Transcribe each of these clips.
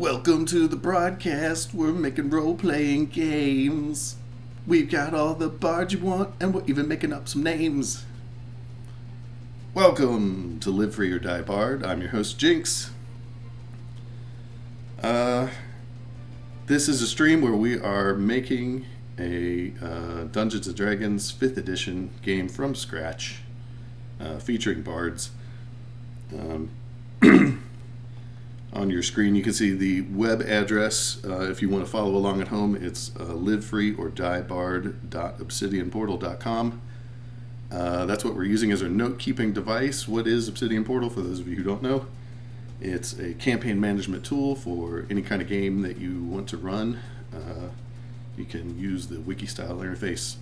Welcome to the broadcast. We're making role-playing games. We've got all the bards you want, and we're even making up some names. Welcome to Live Free or Die Bard. I'm your host, Jinx. This is a stream where we are making a Dungeons & Dragons 5th edition game from scratch, featuring bards. On your screen you can see the web address. If you want to follow along at home, it's livefreeordieBard.obsidianportal.com. That's what we're using as our note-keeping device. What is Obsidian Portal, for those of you who don't know? It's a campaign management tool for any kind of game that you want to run. You can use the wiki-style interface,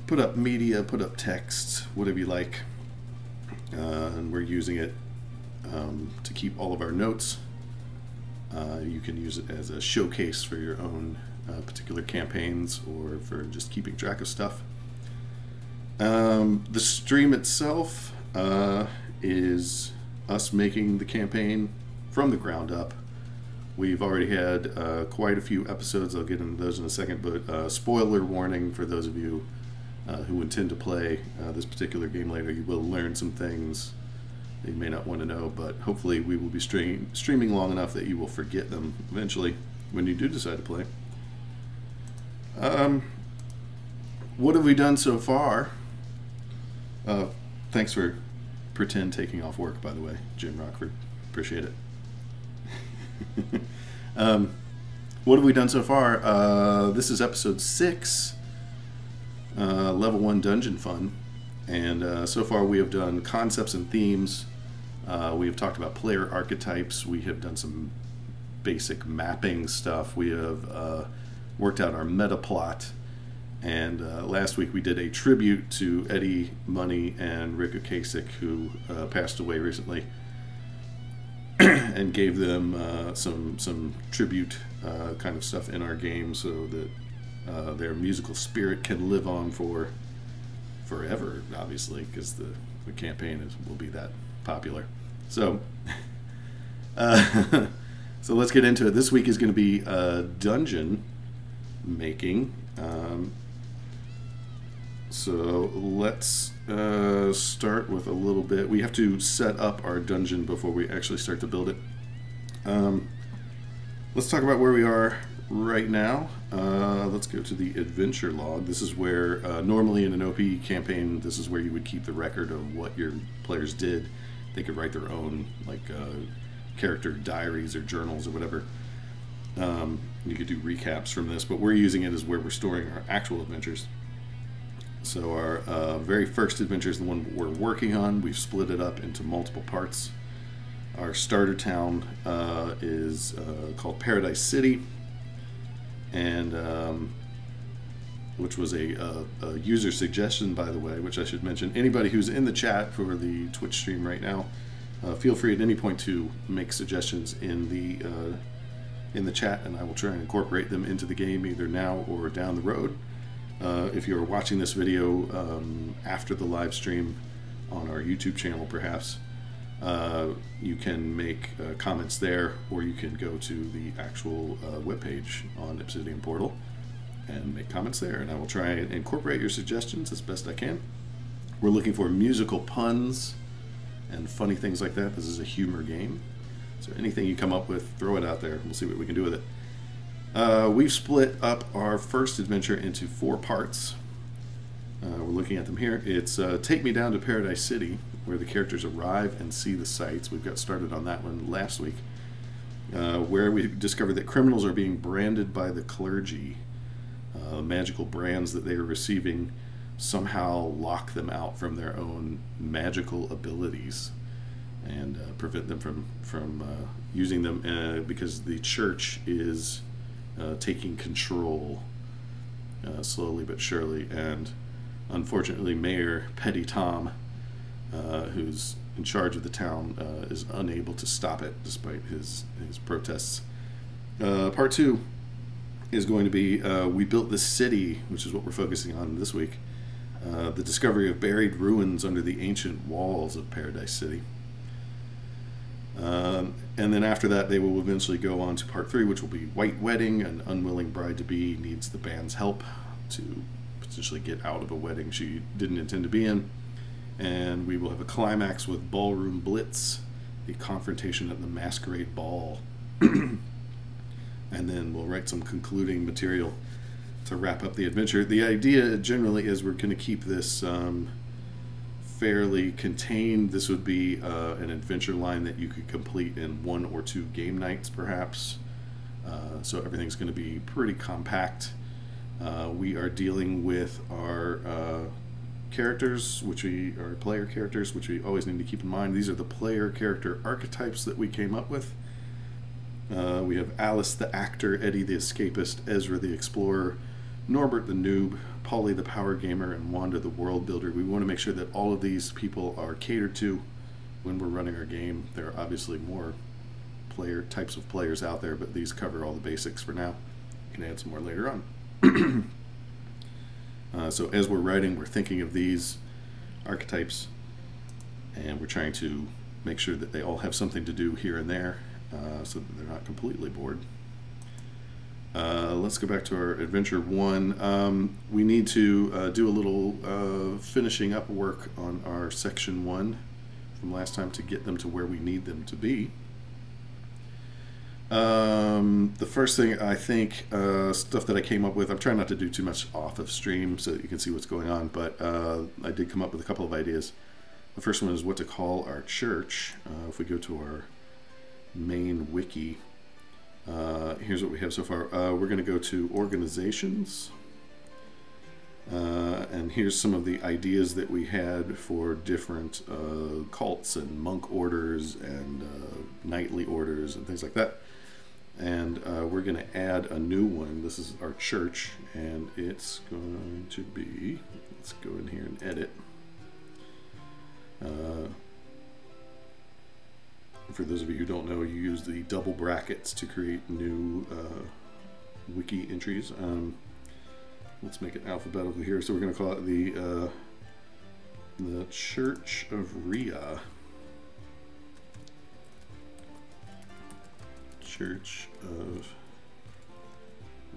put up media, put up text, whatever you like. And we're using it to keep all of our notes. You can use it as a showcase for your own particular campaigns or for just keeping track of stuff. The stream itself is us making the campaign from the ground up. We've already had quite a few episodes. I'll get into those in a second, but spoiler warning for those of you who intend to play this particular game later. You will learn some things that you may not want to know, but hopefully we will be streaming long enough that you will forget them eventually when you do decide to play. What have we done so far? Thanks for pretend taking off work, by the way, Jim Rockford. Appreciate it. What have we done so far? This is episode 6, level 1 dungeon fun, and so far we have done concepts and themes. We have talked about player archetypes. We have done some basic mapping stuff. We have worked out our meta plot, and last week we did a tribute to Eddie Money and Rick Ocasek, who passed away recently, and gave them some tribute kind of stuff in our game so that their musical spirit can live on for forever, obviously, because the campaign will be that popular. So so let's get into it. This week is going to be dungeon making. So let's start with a little bit. We have to set up our dungeon before we actually start to build it. Let's talk about where we are right now. Let's go to the adventure log. This is where normally in an OP campaign, this is where you would keep the record of what your players did. They could write their own character diaries or journals or whatever. You could do recaps from this, but we're using it as where we're storing our actual adventures. So our very first adventure is the one we're working on. We've split it up into multiple parts. Our starter town is called Paradise City, and which was a user suggestion, by the way, which I should mention. Anybody who's in the chat for the Twitch stream right now, feel free at any point to make suggestions in the chat, and I will try and incorporate them into the game either now or down the road. If you're watching this video after the live stream on our YouTube channel, perhaps, you can make comments there, or you can go to the actual webpage on Obsidian Portal and make comments there, and I will try and incorporate your suggestions as best I can. We're looking for musical puns and funny things like that. This is a humor game, so anything you come up with, throw it out there. We'll see what we can do with it. We've split up our first adventure into 4 parts. We're looking at them here. It's Take Me Down to Paradise City, where the characters arrive and see the sights. We've got started on that one last week, where we discovered that criminals are being branded by the clergy. Magical brands that they are receiving somehow lock them out from their own magical abilities and prevent them from using them because the church is taking control slowly but surely, and unfortunately Mayor Petty Tom, who's in charge of the town, is unable to stop it despite his protests. Part 2 is going to be we built this city, which is what we're focusing on this week. The discovery of buried ruins under the ancient walls of Paradise City. And then after that, they will eventually go on to part 3, which will be White Wedding. An unwilling bride-to-be needs the band's help to potentially get out of a wedding she didn't intend to be in. And we will have a climax with Ballroom Blitz, the confrontation at the Masquerade Ball. And then we'll write some concluding material to wrap up the adventure. The idea generally is we're going to keep this fairly contained. This would be an adventure line that you could complete in 1 or 2 game nights, perhaps. So everything's going to be pretty compact. We are dealing with our characters, our player characters, which we always need to keep in mind. These are the player character archetypes that we came up with. We have Alice the actor, Eddie the escapist, Ezra the explorer, Norbert the noob, Polly the power gamer, and Wanda the world builder. We want to make sure that all of these people are catered to when we're running our game. There are obviously more types of players out there, but these cover all the basics for now. You can add some more later on. So as we're writing, we're thinking of these archetypes, and we're trying to make sure that they all have something to do here and there, so that they're not completely bored. Let's go back to our Adventure 1. We need to do a little finishing up work on our Section 1 from last time to get them to where we need them to be. The first thing, I think, stuff that I came up with, I'm trying not to do too much off of stream so that you can see what's going on, but I did come up with a couple of ideas. The first one is what to call our church. If we go to our main wiki, here's what we have so far. We're going to go to organizations, and here's some of the ideas that we had for different cults and monk orders and knightly orders and things like that. And we're going to add a new one. This is our church, and it's going to be, let's go in here and edit. For those of you who don't know, you use the double brackets to create new wiki entries. Let's make it alphabetical here. So we're going to call it the Church of Rhea. Church of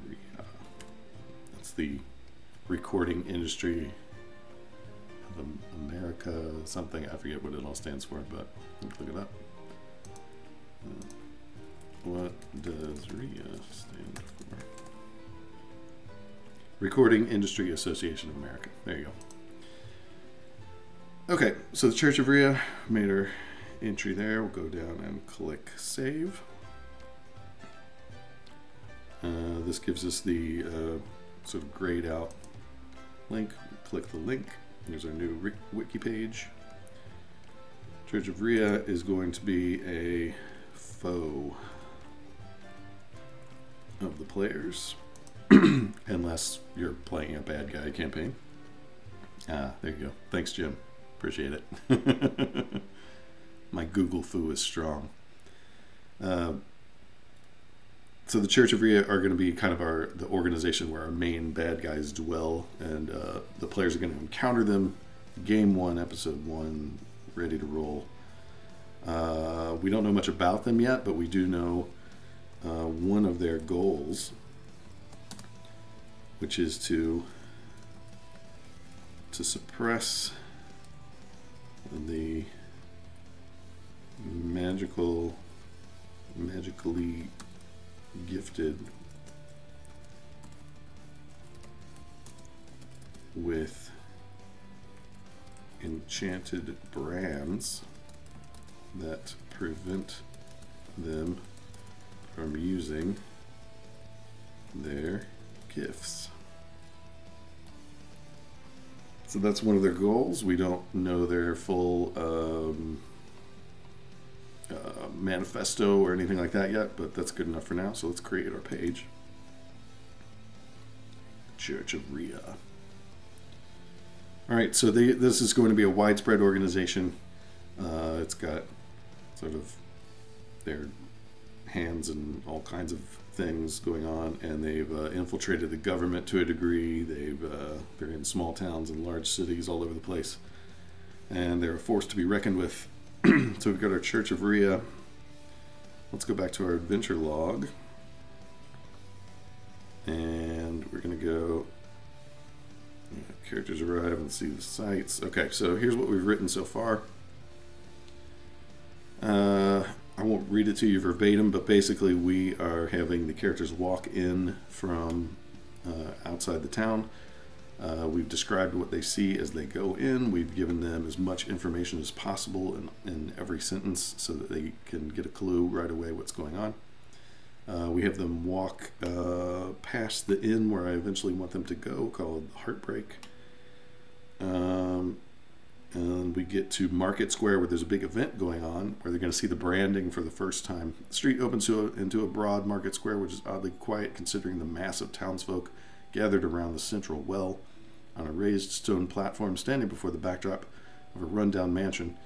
Rhea. That's the recording industry of America something. I forget what it all stands for, but let's look it up. What does RIA stand for? Recording Industry Association of America. There you go. Okay, so the Church of Rhea made our entry there. We'll go down and click Save. This gives us the sort of grayed out link. Click the link. Here's our new wiki page. Church of Rhea is going to be a foe of the players, unless you're playing a bad guy campaign. There you go. Thanks, Jim. Appreciate it. My Google foo is strong. So the Church of Rhea are going to be kind of the organization where our main bad guys dwell, and the players are going to encounter them. Game 1, Episode 1, ready to roll. We don't know much about them yet, but we do know one of their goals, which is to suppress the magically gifted with enchanted brands that prevent them from using their gifts. So that's one of their goals. We don't know their full manifesto or anything like that yet, but that's good enough for now. So let's create our page. Church of Rhea. All right, so this is going to be a widespread organization. It's got sort of their hands in all kinds of things going on, and they've infiltrated the government to a degree. They're in small towns and large cities all over the place, and they're a force to be reckoned with. So we've got our Church of Rhea. let's go back to our adventure log. And we're going to go, characters arrive and see the sights. Okay, so here's what we've written so far. I won't read it to you verbatim, but basically we are having the characters walk in from outside the town. We've described what they see as they go in. We've given them as much information as possible in every sentence so that they can get a clue right away what's going on. We have them walk past the inn where I eventually want them to go, called Heartbreak. And we get to Market Square, where there's a big event going on, where they're going to see the branding for the first time. The street opens into a broad market square, which is oddly quiet considering the mass of townsfolk gathered around the central well. On a raised stone platform standing before the backdrop of a rundown mansion,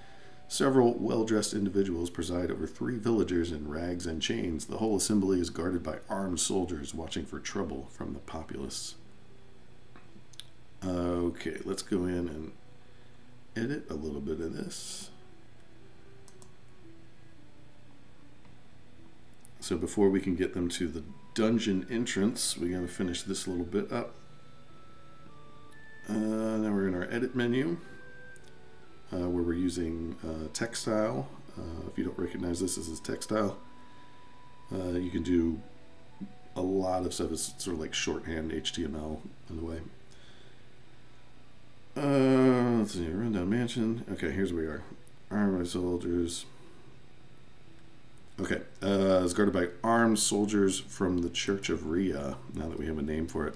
several well-dressed individuals preside over 3 villagers in rags and chains. The whole assembly is guarded by armed soldiers watching for trouble from the populace. Okay, let's go in and edit a little bit of this. So before we can get them to the dungeon entrance, we gotta finish this little bit up. Now we're in our edit menu, where we're using textile. If you don't recognize this as textile, you can do a lot of stuff. It's sort of like shorthand HTML in a way. Let's see, rundown mansion. Okay, here's where we are. Armed soldiers. Okay, it's guarded by armed soldiers from the Church of Rhea, now that we have a name for it.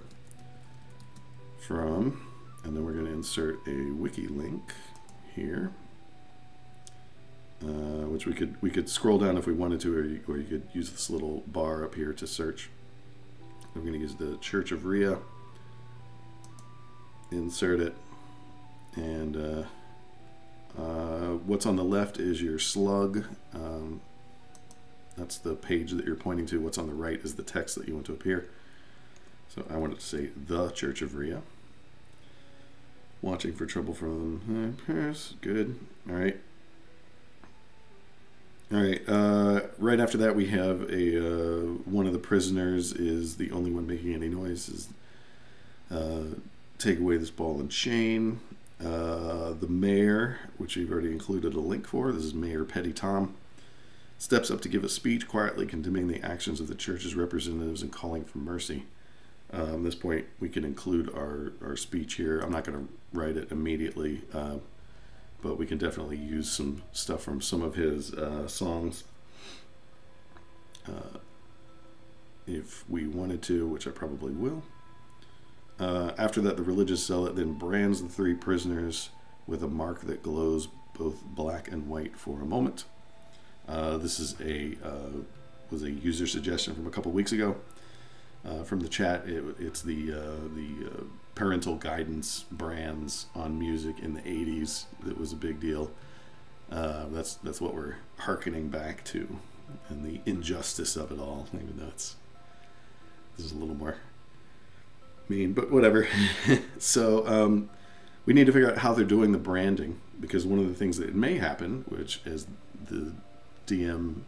From, and then we're going to insert a wiki link here, which we could scroll down if we wanted to, or you could use this little bar up here to search. I'm going to use the Church of Rhea, insert it, and what's on the left is your slug. That's the page that you're pointing to. What's on the right is the text that you want to appear. So I wanted to say the Church of Rhea. Watching for trouble from Paris. Good. All right. All right. Right after that, we have a one of the prisoners is the only one making any noise. Is take away this ball and chain. The mayor, which we've already included a link for. This is Mayor Petty Tom. Steps up to give a speech, quietly condemning the actions of the church's representatives and calling for mercy. At this point, we can include our speech here. I'm not going to write it immediately, but we can definitely use some stuff from some of his songs if we wanted to, which I probably will. After that, the religious zealot then brands the 3 prisoners with a mark that glows both black and white for a moment. This is was a user suggestion from a couple weeks ago from the chat. It's the parental guidance brands on music in the 80s. That was a big deal. That's what we're hearkening back to, and the injustice of it all. Even though this is a little more mean, but whatever. So we need to figure out how they're doing the branding, because one of the things that may happen, which is the DM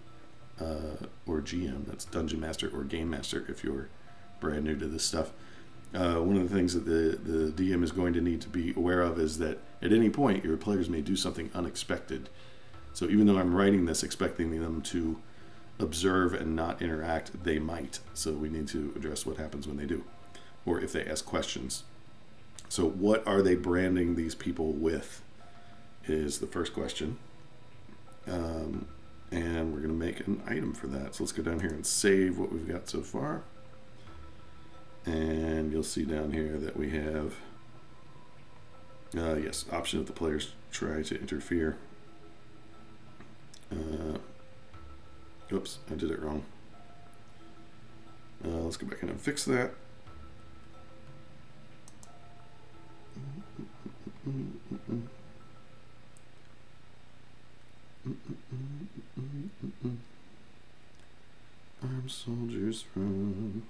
or GM, that's Dungeon Master or Game Master if you're brand new to this stuff, one of the things that the DM is going to need to be aware of is that at any point your players may do something unexpected. So even though I'm writing this expecting them to observe and not interact, they might. So we need to address what happens when they do, or if they ask questions. So what are they branding these people with is the first question. And we're going to make an item for that. So let's go down here and save what we've got so far. And you'll see down here that we have, yes, option if the players try to interfere. Oops, I did it wrong. Let's go back in and fix that. Armed soldiers from.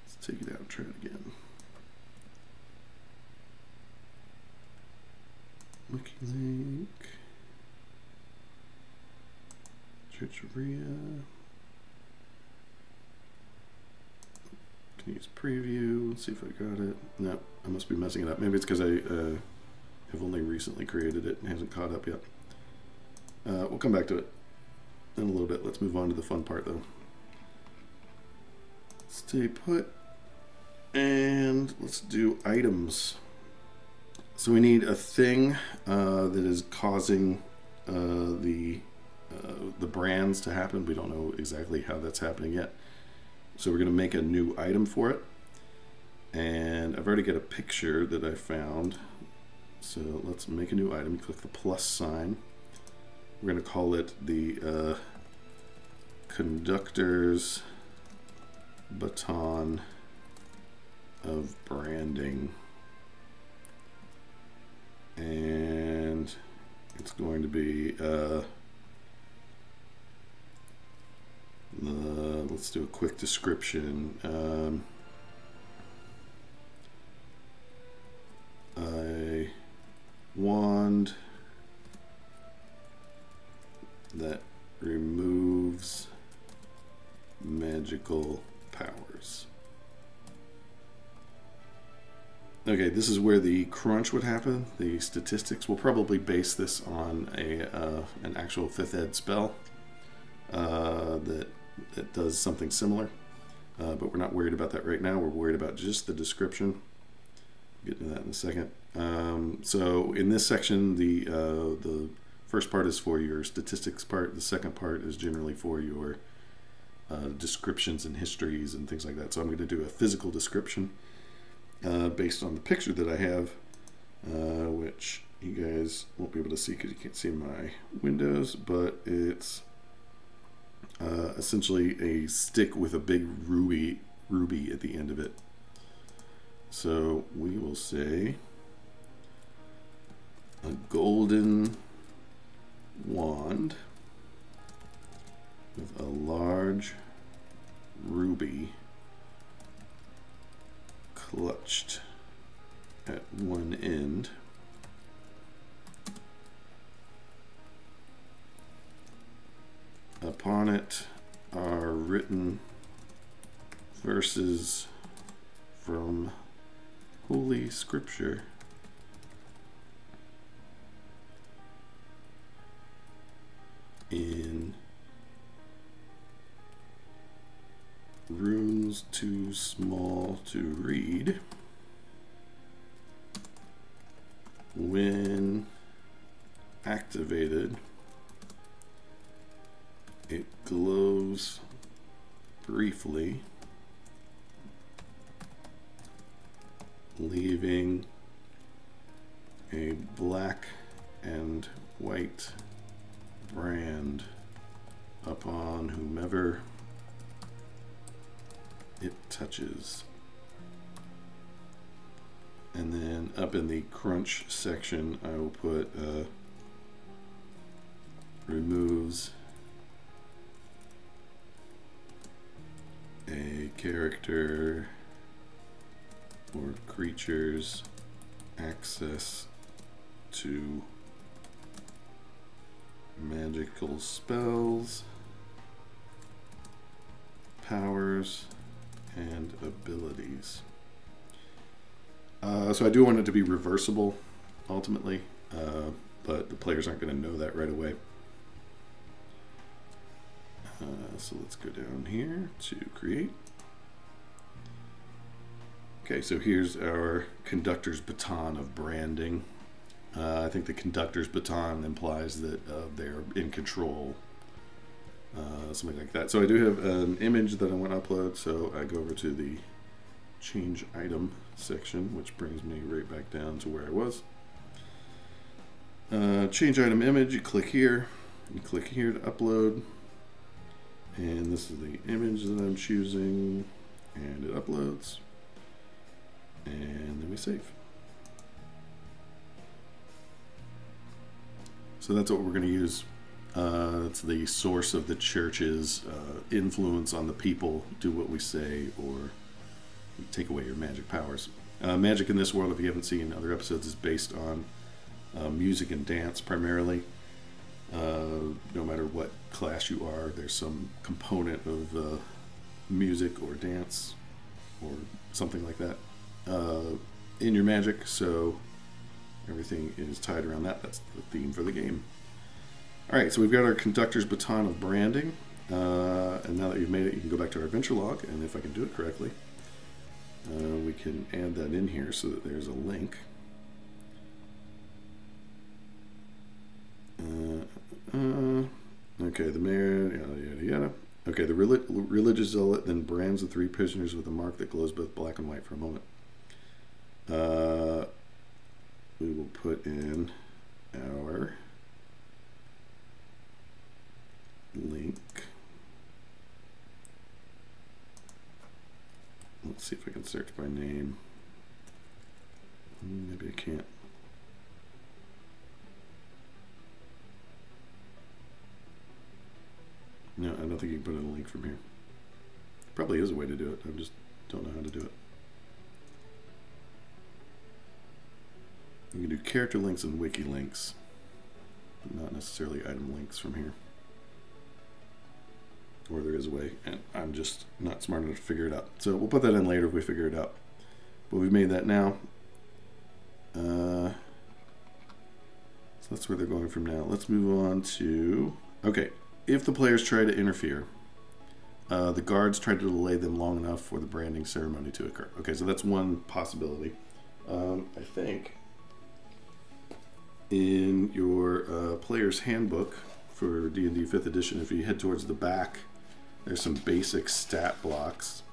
Let's take it out and try it again. Wiki link. Pizzeria. Can use preview. Let's see if I got it. No, I must be messing it up. Maybe it's because I have only recently created it and hasn't caught up yet. We'll come back to it in a little bit. Let's move on to the fun part though. Stay put. And let's do items. So we need a thing that is causing the brands to happen. We don't know exactly how that's happening yet. So we're going to make a new item for it. And I've already got a picture that I found. So let's make a new item. Click the plus sign. We're going to call it the Conductor's Baton of Branding. And it's going to be let's do a quick description. A wand that removes magical powers. Okay, this is where the crunch would happen. The statistics. We'll probably base this on an actual 5th ed spell that does something similar, but we're not worried about that right now. We're worried about just the description. We'll get into that in a second. So in this section, the first part is for your statistics part. The second part is generally for your descriptions and histories and things like that. So I'm going to do a physical description based on the picture that I have, which you guys won't be able to see because you can't see my windows, but it's essentially a stick with a big ruby at the end of it. So we will say a golden wand with a large ruby clutched at one end. Upon it are written verses from Holy Scripture in runes too small to read. When activated, it glows briefly, leaving a black and white brand upon whomever it touches. And then up in the crunch section, I will put removes a character or creature's access to magical spells, powers, and abilities. So I do want it to be reversible ultimately, but the players aren't going to know that right away. So let's go down here to create. Okay, so here's our Conductor's Baton of Branding. I think the Conductor's Baton implies that they're in control, something like that. So I do have an image that I want to upload, so I go over to the Change Item section, which brings me right back down to where I was. Change Item Image, you click here to upload. And this is the image that I'm choosing, and it uploads, and then we save. So that's what we're going to use. That's the source of the church's influence on the people. Do what we say, or take away your magic powers. Magic in this world, if you haven't seen other episodes, is based on music and dance primarily. No matter what class you are, there's some component of music or dance or something like that in your magic, so everything is tied around that. That's the theme for the game. Alright, so we've got our Conductor's Baton of Branding, and now that you've made it, you can go back to our adventure log, and if I can do it correctly, we can add that in here so that there's a link. Okay, the mayor, yada yada yada. Okay, the religious zealot then brands the 3 prisoners with a mark that glows both black and white for a moment. We will put in our link. Let's see if I can search by name. Maybe I can't. No, I don't think you can put in a link from here. Probably is a way to do it. I just don't know how to do it. You can do character links and wiki links, but not necessarily item links from here. Or there is a way, and I'm just not smart enough to figure it out. So we'll put that in later if we figure it out. But we've made that now. So that's where they're going from now. Let's move on to... Okay, if the players try to interfere, the guards try to delay them long enough for the branding ceremony to occur. Okay, so that's one possibility. I think in your player's handbook for D&D 5th edition, if you head towards the back, there's some basic stat blocks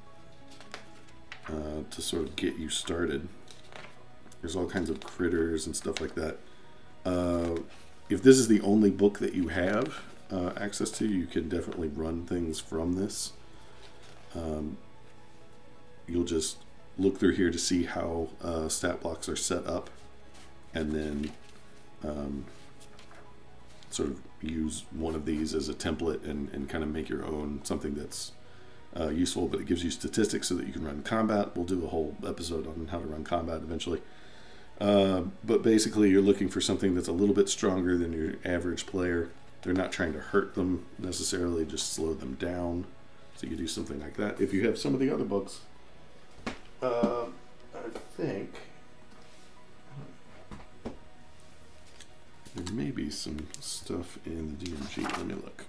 to sort of get you started. There's all kinds of critters and stuff like that. If this is the only book that you have access to, you can definitely run things from this. You'll just look through here to see how stat blocks are set up, and then sort of use one of these as a template and kind of make your own, something that's useful, but it gives you statistics so that you can run combat. We'll do a whole episode on how to run combat eventually. But basically you're looking for something that's a little bit stronger than your average player. They're not trying to hurt them necessarily, just slow them down. So you can do something like that. If you have some of the other books, I think there may be some stuff in the DMG. Let me look.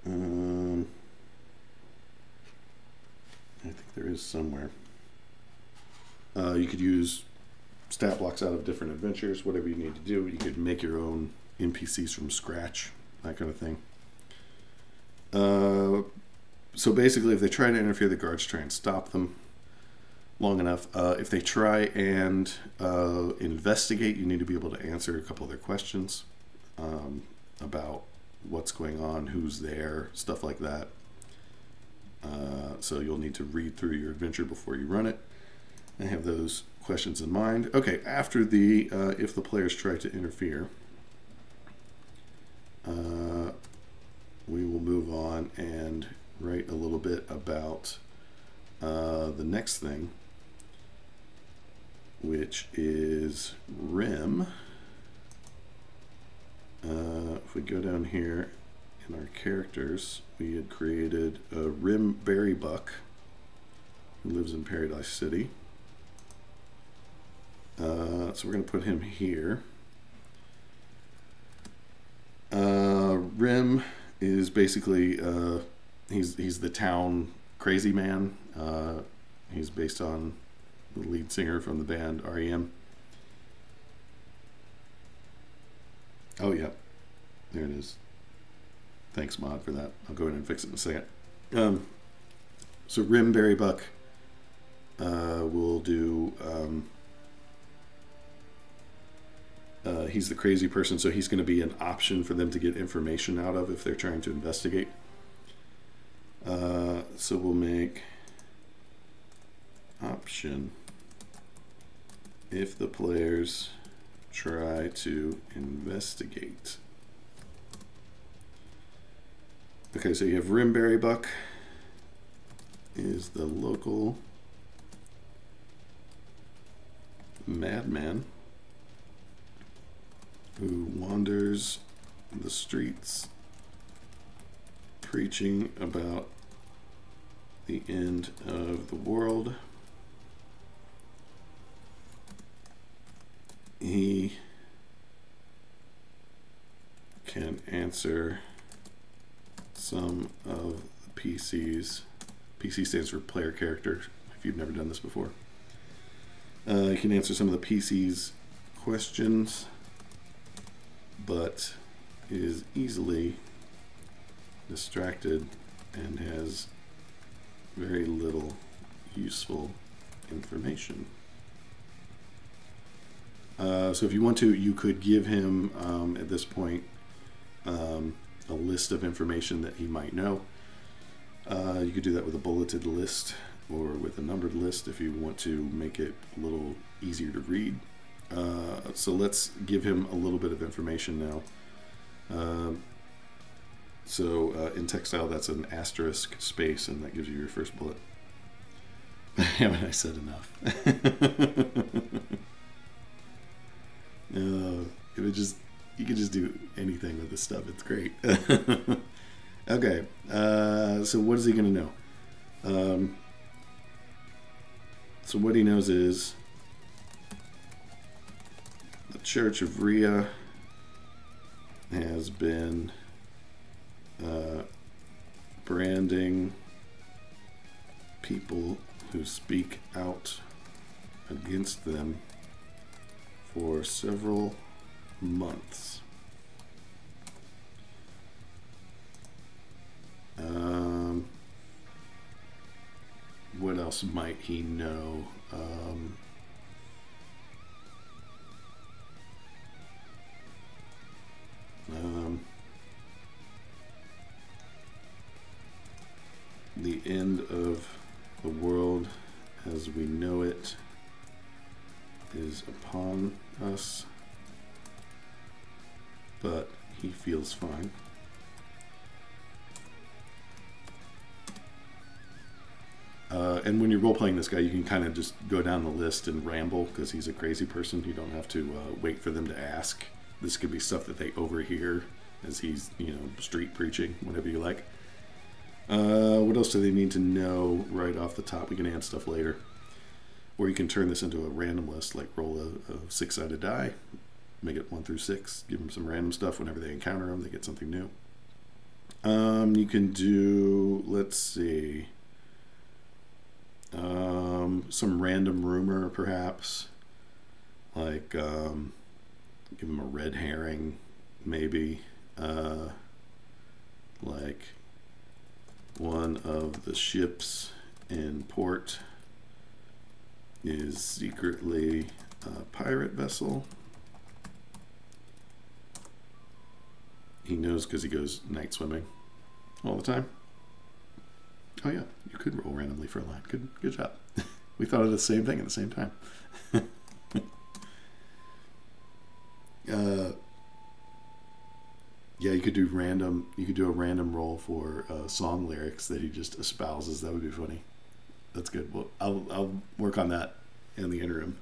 I think there is somewhere. You could use stat blocks out of different adventures, whatever you need to do. You could make your own NPCs from scratch, that kind of thing. So basically, if they try to interfere, the guards try and stop them long enough. If they try and investigate, you need to be able to answer a couple of their questions about what's going on, who's there, stuff like that. So you'll need to read through your adventure before you run it and have those questions in mind. Okay, after the if the players try to interfere, we will move on and write a little bit about the next thing, which is Rim. If we go down here in our characters, we had created a Rim Berrybuck who lives in Paradise City. So we're going to put him here. Rim is basically he's the town crazy man. He's based on the lead singer from the band REM. Oh yeah, there it is. Thanks, Mod, for that. I'll go ahead and fix it in a second. So Rim Berrybuck will do. He's the crazy person, so he's going to be an option for them to get information out of if they're trying to investigate. So we'll make option if the players try to investigate. Okay, so you have Rim Berrybuck is the local madman. who wanders the streets preaching about the end of the world. He can answer some of the PC's. PC stands for player character, if you've never done this before. He can answer some of the PC's questions, but is easily distracted and has very little useful information. So if you want to, you could give him, at this point, a list of information that he might know. You could do that with a bulleted list or with a numbered list if you want to make it a little easier to read. So let's give him a little bit of information now. So in textile, that's an asterisk space, and that gives you your first bullet. Haven't I said enough? It would just, you could just do anything with this stuff. It's great. Okay, so what is he going to know? So what he knows is the Church of Rhea has been branding people who speak out against them for several months. What else might he know? The end of the world as we know it is upon us, but he feels fine. And when you're role-playing this guy, you can kind of just go down the list and ramble, because he's a crazy person. You don't have to wait for them to ask. This could be stuff that they overhear as he's, street preaching, whatever you like. What else do they need to know right off the top? We can add stuff later. Or you can turn this into a random list, like roll a six-sided die, make it 1 through 6, give them some random stuff. Whenever they encounter them, they get something new. You can do, let's see, some random rumor, perhaps, like give them a red herring, maybe, like one of the ships in port is secretly a pirate vessel. He knows because he goes night swimming all the time. Oh yeah, you could roll randomly for a line. Good job. We thought of the same thing at the same time. Yeah, you could do random. You could do a random roll for song lyrics that he just espouses. That would be funny. That's good. Well, I'll work on that in the interim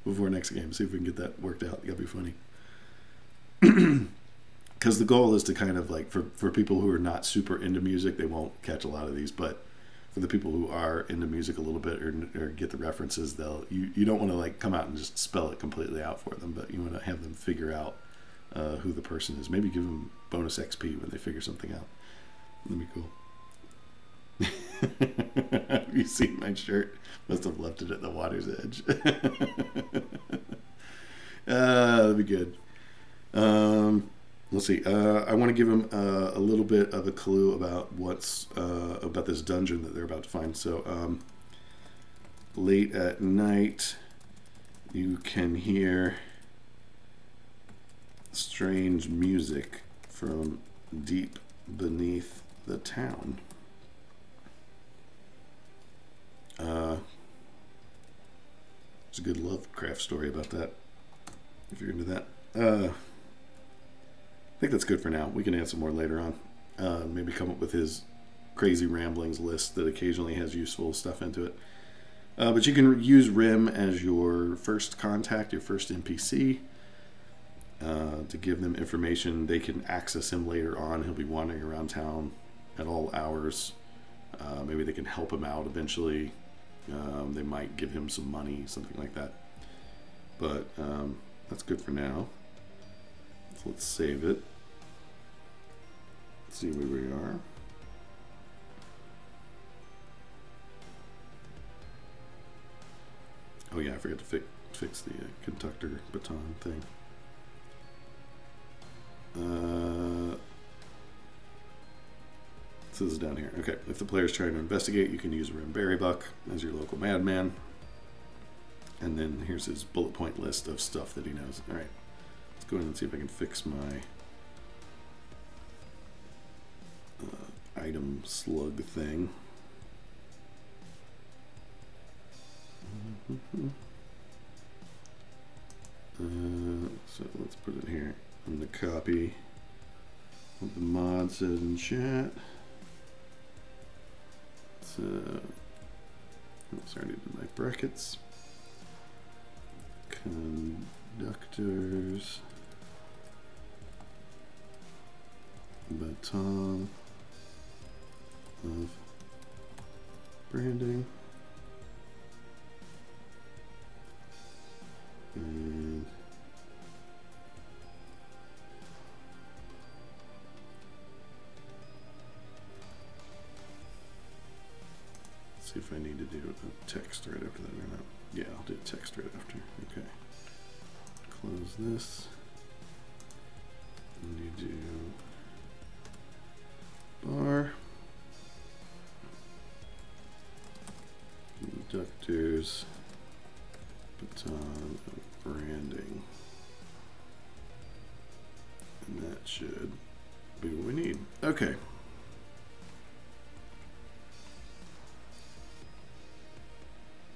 before next game. See if we can get that worked out. That'd be funny. Because the goal is to kind of like, for people who are not super into music, they won't catch a lot of these, but for the people who are into music a little bit or get the references, you don't want to like come out and just spell it completely out for them, but you want to have them figure out who the person is. Maybe give them bonus XP when they figure something out. That'd be cool. Have you seen my shirt? Must have left it at the water's edge. That'd be good. Let's see. I want to give him a little bit of a clue about what's about this dungeon that they're about to find. So late at night, you can hear strange music from deep beneath the town. There's a good Lovecraft story about that, if you're into that. I think that's good for now. We can add some more later on. Maybe come up with his crazy ramblings list that occasionally has useful stuff into it. But you can use Rim as your first contact, your first NPC. to give them information. They can access him later on. He'll be wandering around town at all hours. Maybe they can help him out eventually. They might give him some money, something like that. But that's good for now. So let's save it. Let's see where we are. Oh yeah, I forgot to fix the conductor baton thing. So this is down here. Okay, if the player is trying to investigate, you can use Berrybuck as your local madman. And then here's his bullet point list of stuff that he knows. All right, let's go in and see if I can fix my item slug thing. So let's put it here. I'm going to copy what the mod said in chat. So, sorry, I did my brackets. Conductors. Baton of branding. And see if I need to do a text right after that or not. Yeah, I'll do text right after. Okay. Close this. And you do bar. Conductors. Baton of branding. And that should be what we need. Okay.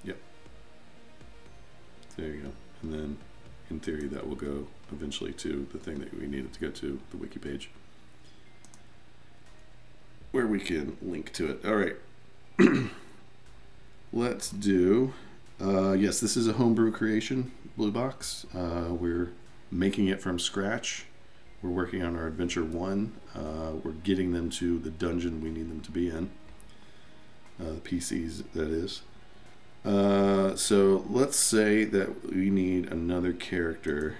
Yep. There you go. And then in theory that will go eventually to the thing that we needed to go to, the wiki page, where we can link to it. All right. Let's do, yes, this is a homebrew creation, Blue Box. We're making it from scratch. We're working on our Adventure 1. We're getting them to the dungeon we need them to be in. The PCs, that is. So let's say that we need another character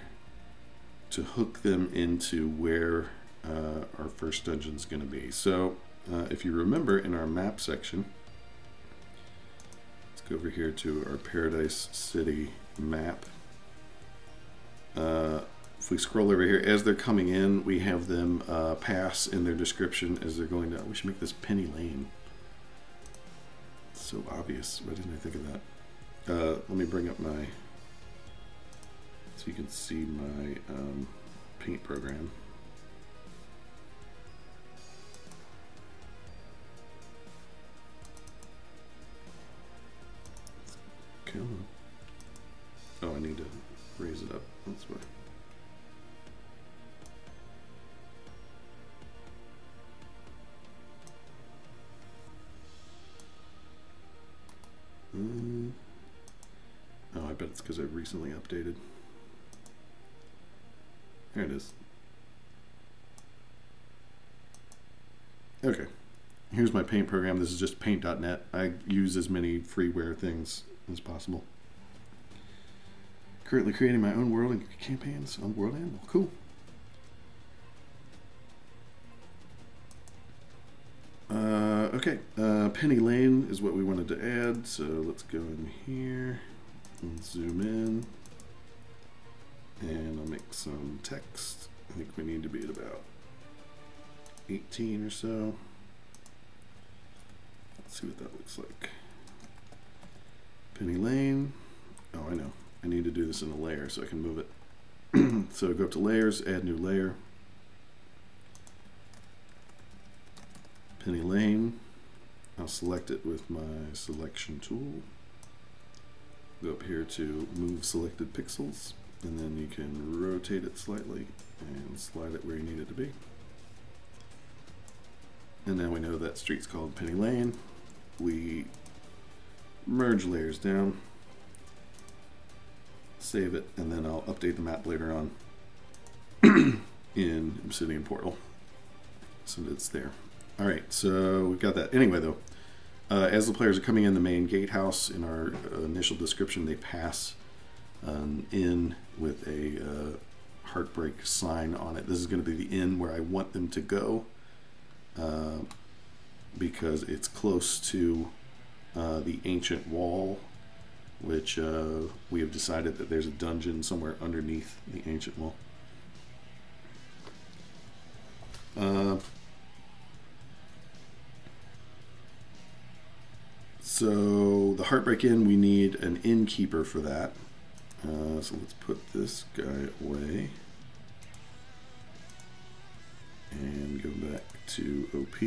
to hook them into where our first dungeon is going to be. So if you remember in our map section, let's go over here to our Paradise City map. If we scroll over here, as they're coming in, we have them pass in their description as they're going down. We should make this Penny Lane. It's so obvious. Why didn't I think of that? Let me bring up my, so you can see my paint program. Come on. Oh, I need to raise it up. That's why. Oh, I bet it's because I've recently updated. There it is. Okay. Here's my paint program. This is just paint.net. I use as many freeware things as possible. Currently creating my own world and campaigns on World Animal. Cool. Okay, Penny Lane is what we wanted to add, so let's go in here and zoom in, and I'll make some text. I think we need to be at about 18 or so. Let's see what that looks like. Penny Lane. Oh, I know. I need to do this in a layer so I can move it. So go up to layers, add new layer. Penny Lane. I'll select it with my selection tool. Go up here to move selected pixels, and then you can rotate it slightly and slide it where you need it to be. And now we know that street's called Penny Lane. We merge layers down, save it, and then I'll update the map later on in Obsidian Portal. So it's there. All right, so we've got that. Anyway, though, as the players are coming in the main gatehouse, in our initial description, they pass in with a heartbreak sign on it. This is going to be the inn where I want them to go because it's close to the ancient wall, which we have decided that there's a dungeon somewhere underneath the ancient wall. So the Heartbreak Inn, we need an innkeeper for that. So let's put this guy away and go back to OP.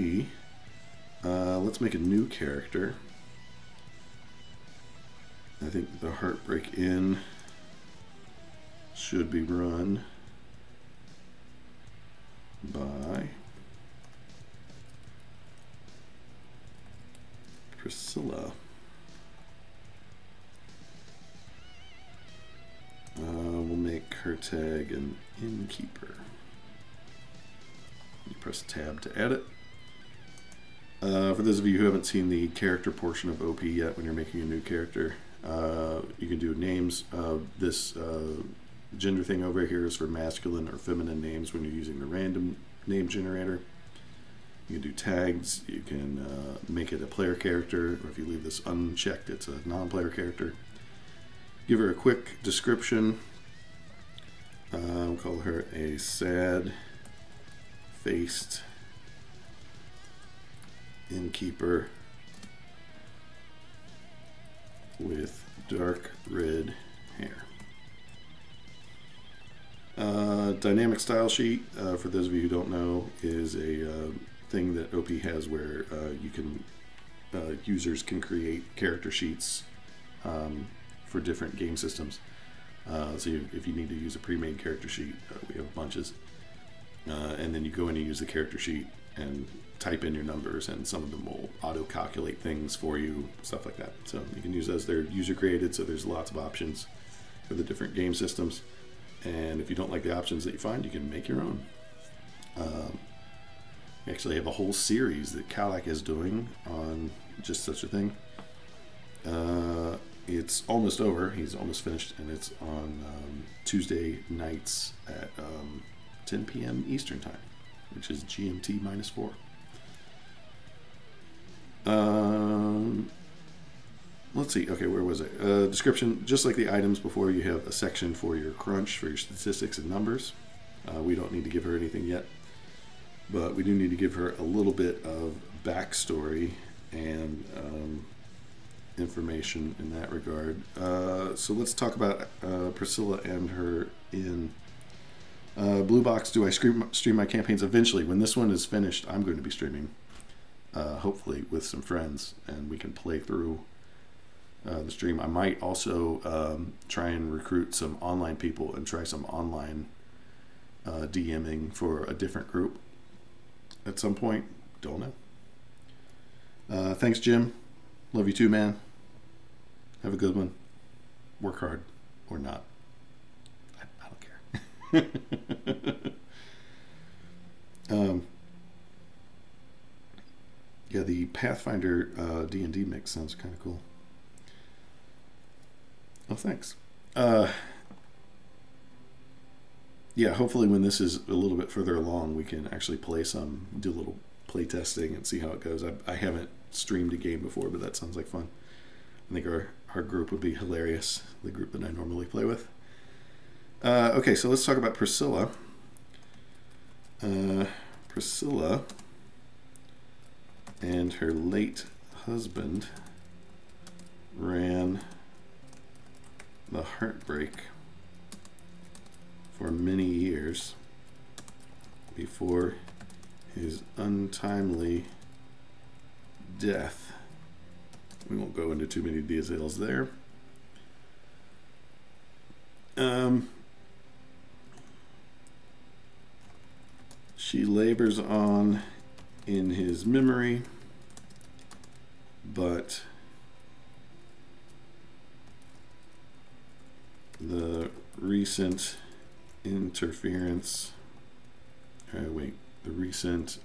Let's make a new character. I think the Heartbreak Inn should be run by Priscilla. We'll make her tag an innkeeper. You press tab to edit. For those of you who haven't seen the character portion of OP yet, when you're making a new character, you can do names. This gender thing over here is for masculine or feminine names when you're using the random name generator. You can do tags. You can make it a player character, or if you leave this unchecked, it's a non-player character. Give her a quick description. We'll call her a sad-faced innkeeper with dark red hair. Dynamic style sheet, for those of you who don't know, is a thing that OP has where you can users can create character sheets for different game systems. So if you need to use a pre-made character sheet, we have bunches, and then you go in and use the character sheet and type in your numbers, and some of them will auto-calculate things for you, stuff like that. So you can use those. They're user-created, so there's lots of options for the different game systems. And if you don't like the options that you find, you can make your own. We actually have a whole series that Kalak is doing on just such a thing. It's almost over. He's almost finished, and it's on Tuesday nights at 10 p.m. Eastern Time, which is GMT -4. Let's see. Okay, where was it? Description. Just like the items before, you have a section for your crunch, for your statistics and numbers. We don't need to give her anything yet, but we do need to give her a little bit of backstory and information in that regard. So let's talk about Priscilla and her in Blue Box. Do I stream my campaigns? Eventually, when this one is finished, I'm going to be streaming, hopefully with some friends, and we can play through the stream. I might also try and recruit some online people and try some online DMing for a different group at some point. Don't know. Thanks, Jim. Love you too, man. Have a good one. Work hard or not. I don't care. Yeah, the Pathfinder D&D mix sounds kind of cool. Oh, thanks. Yeah, hopefully when this is a little bit further along, we can actually play some, do a little play testing and see how it goes. I haven't streamed a game before, but that sounds like fun. I think our group would be hilarious, the group that I normally play with. Okay, so let's talk about Priscilla. Priscilla and her late husband ran the Heartbreak for many years before his untimely death. We won't go into too many details there. She labors on in his memory, but the recent interference. Wait, the recent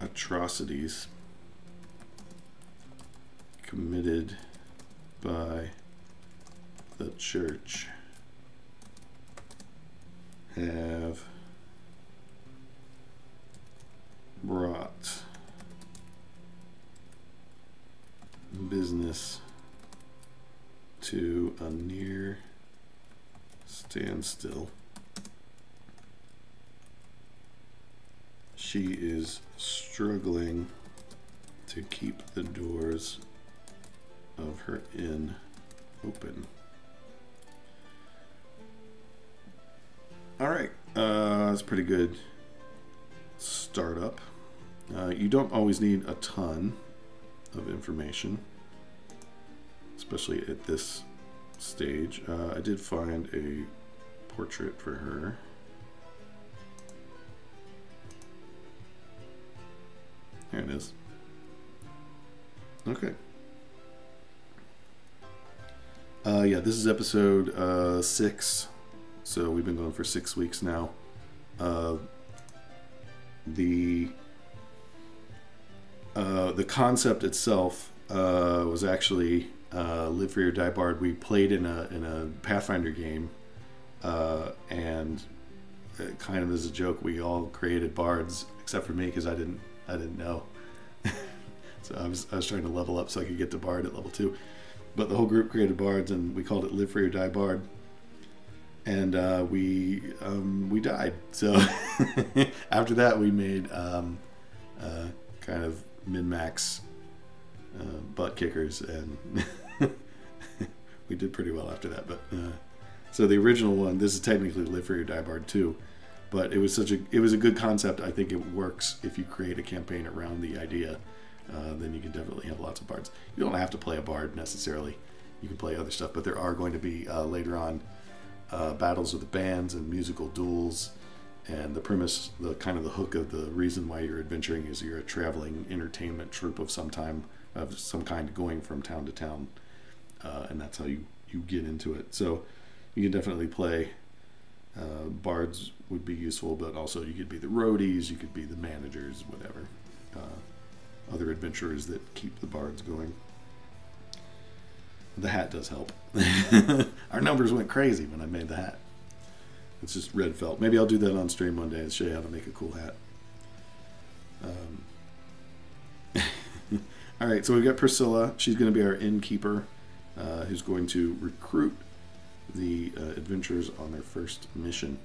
atrocities committed by the church have brought business to a near standstill. She is struggling to keep the doors of her inn open. All right, that's pretty good startup. You don't always need a ton of information, especially at this stage. I did find a portrait for her. There it is. Okay. Yeah, this is episode 6. So we've been going for 6 weeks now. The concept itself was actually Live Free or Die Bard. We played in a Pathfinder game, and kind of as a joke, we all created bards except for me because I didn't know. So I was trying to level up so I could get to bard at level 2. But the whole group created bards, and we called it Live Free or Die Bard. And we died. So after that, we made kind of min-max butt kickers, and we did pretty well after that. But so the original one, this is technically Live Free or Die Bard 2, but it was a good concept. I think it works if you create a campaign around the idea. Then you can definitely have lots of bards. You don't have to play a bard necessarily. You can play other stuff, but there are going to be later on battles with the bands and musical duels. And the premise, the kind of the hook of the reason why you're adventuring is you're a traveling entertainment troupe of some kind going from town to town, and that's how you get into it. So you can definitely play. Bards would be useful, but also you could be the roadies, you could be the managers, whatever. Other adventurers that keep the bards going. The hat does help. Our numbers went crazy when I made the hat. It's just red felt. Maybe I'll do that on stream one day and show you how to make a cool hat. All right, so we've got Priscilla. She's going to be our innkeeper, who's going to recruit the adventurers on their first mission.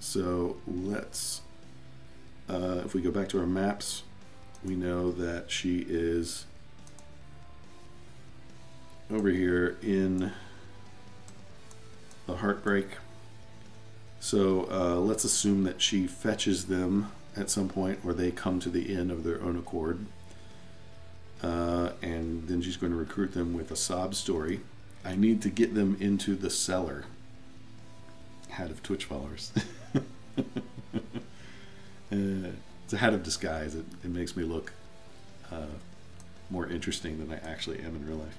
So let's, if we go back to our maps, we know that she is over here in the Heartbreak. So let's assume that she fetches them at some point, or they come to the inn of their own accord. And then she's going to recruit them with a sob story. I need to get them into the cellar. Hat of Twitch followers. It's a hat of disguise. It makes me look more interesting than I actually am in real life.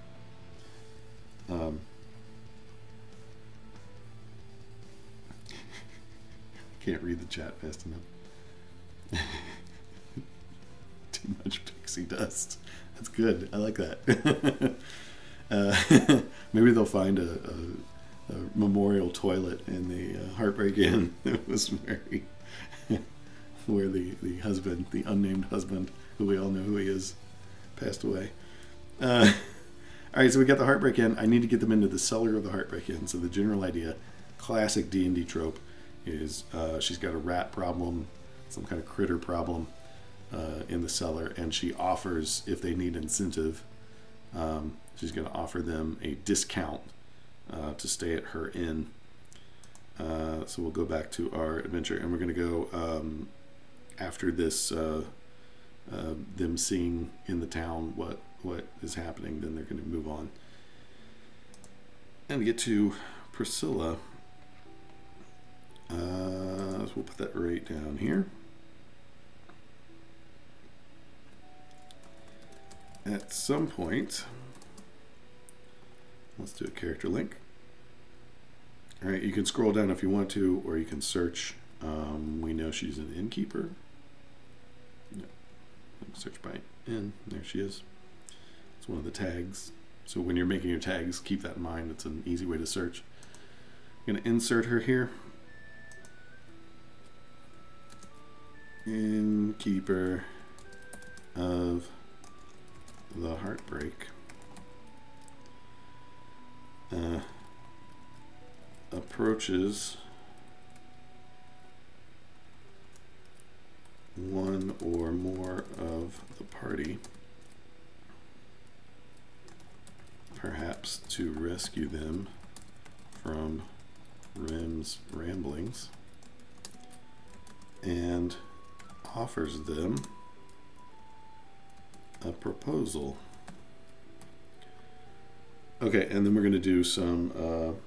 Can't read the chat fast enough. Too much pixie dust. That's good. I like that. Maybe they'll find a memorial toilet in the Heartbreak Inn that was where the husband, the unnamed husband, who we all know who he is, passed away. All right, so we got the Heartbreak Inn. I need to get them into the cellar of the Heartbreak Inn. So the general idea, classic D&D trope, is she's got a rat problem, some kind of critter problem in the cellar, and she offers, if they need incentive, she's going to offer them a discount to stay at her inn. So we'll go back to our adventure, and we're going to go after this, them seeing in the town what is happening. Then they're going to move on and get to Priscilla. So we'll put that right down here. At some point, let's do a character link. All right, you can scroll down if you want to, or you can search. We know she's an innkeeper. Yep. Search by inn. There she is. It's one of the tags. So when you're making your tags, keep that in mind. It's an easy way to search. I'm going to insert her here. Innkeeper of the Heartbreak. Approaches one or more of the party, perhaps to rescue them from Rim's ramblings, and offers them a proposal. Okay, and then we're going to do some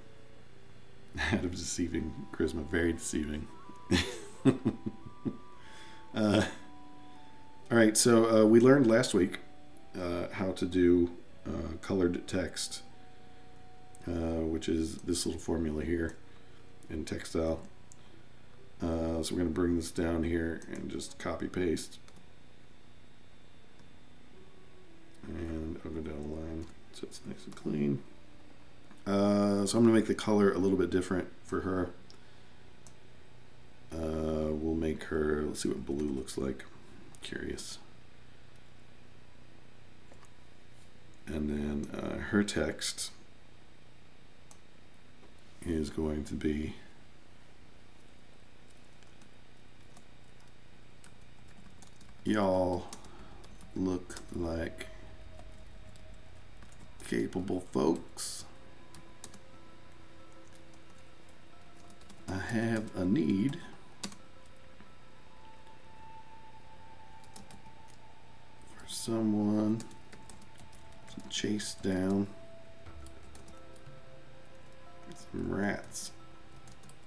out of deceiving charisma, very deceiving. All right, so we learned last week how to do colored text, which is this little formula here in textile. So we're going to bring this down here and just copy paste. And I'll go down the line so it's nice and clean. So I'm going to make the color a little bit different for her. We'll make her, let's see what blue looks like. Curious. And then her text is going to be y'all look like capable folks. I have a need for someone to chase down some rats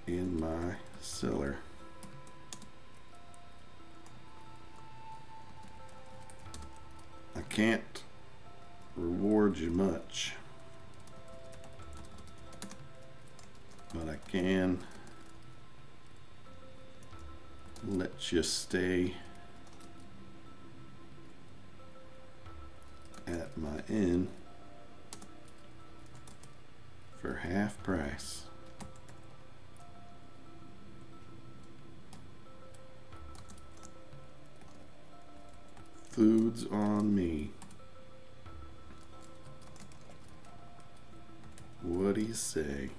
in my cellar. I can't reward you much, but I can let you stay at my inn for half price. Food's on me. What do you say?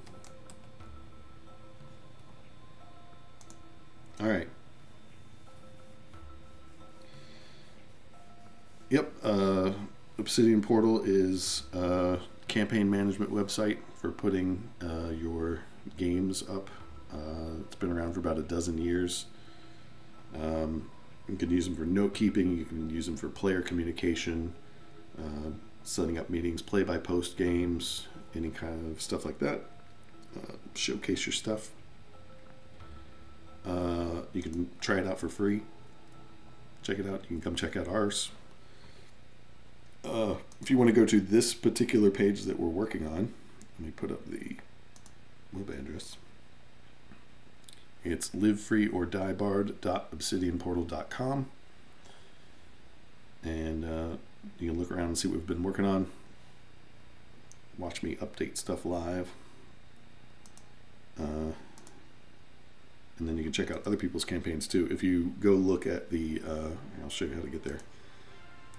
All right. Yep. Obsidian Portal is a campaign management website for putting your games up. It's been around for about a dozen years. You can use them for note keeping. You can use them for player communication, setting up meetings, play-by-post games, any kind of stuff like that. Showcase your stuff. You can try it out for free. Check it out. You can come check out ours. If you want to go to this particular page that we're working on, let me put up the web address. It's livefreeordiebarred.obsidianportal.com, and you can look around and see what we've been working on. Watch me update stuff live, and then you can check out other people's campaigns too. If you go look at the, I'll show you how to get there.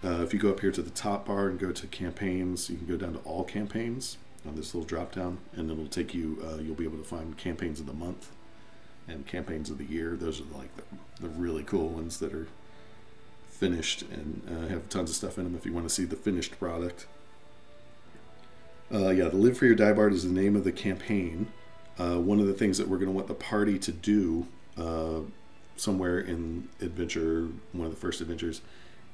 If you go up here to the top bar and go to campaigns, you can go down to all campaigns on this little drop down, and it'll take you, you'll be able to find campaigns of the month and campaigns of the year. Those are like the really cool ones that are finished and have tons of stuff in them if you want to see the finished product. Yeah, the Live for Your Die Bard is the name of the campaign. One of the things that we're going to want the party to do somewhere in adventure, one of the first adventures,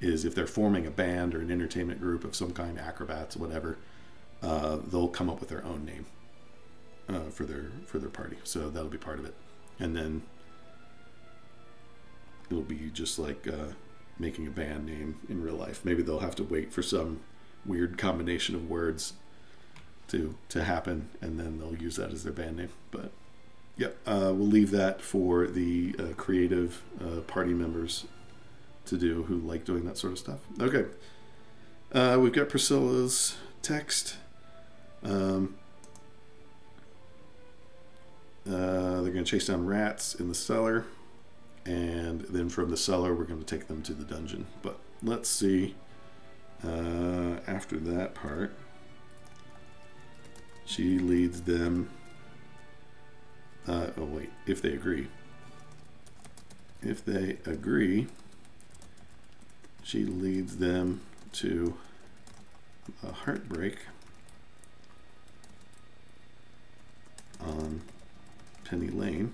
is if they're forming a band or an entertainment group of some kind, acrobats, whatever, they'll come up with their own name for their party. So that'll be part of it. And then it'll be just like making a band name in real life. Maybe they'll have to wait for some weird combination of words to happen, and then they'll use that as their band name. But yep, we'll leave that for the creative party members to do who like doing that sort of stuff. Okay, we've got Priscilla's text. They're going to chase down rats in the cellar, and then from the cellar we're going to take them to the dungeon. But let's see, after that part, she leads them, oh wait, if they agree, she leads them to a heartbreak on Penny Lane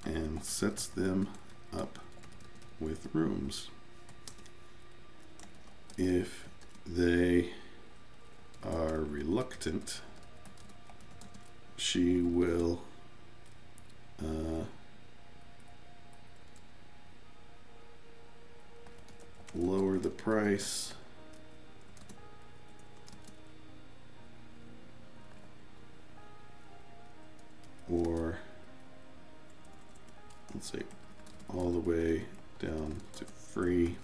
and sets them up with rooms. If they are reluctant, she will lower the price or, let's say, all the way down to free.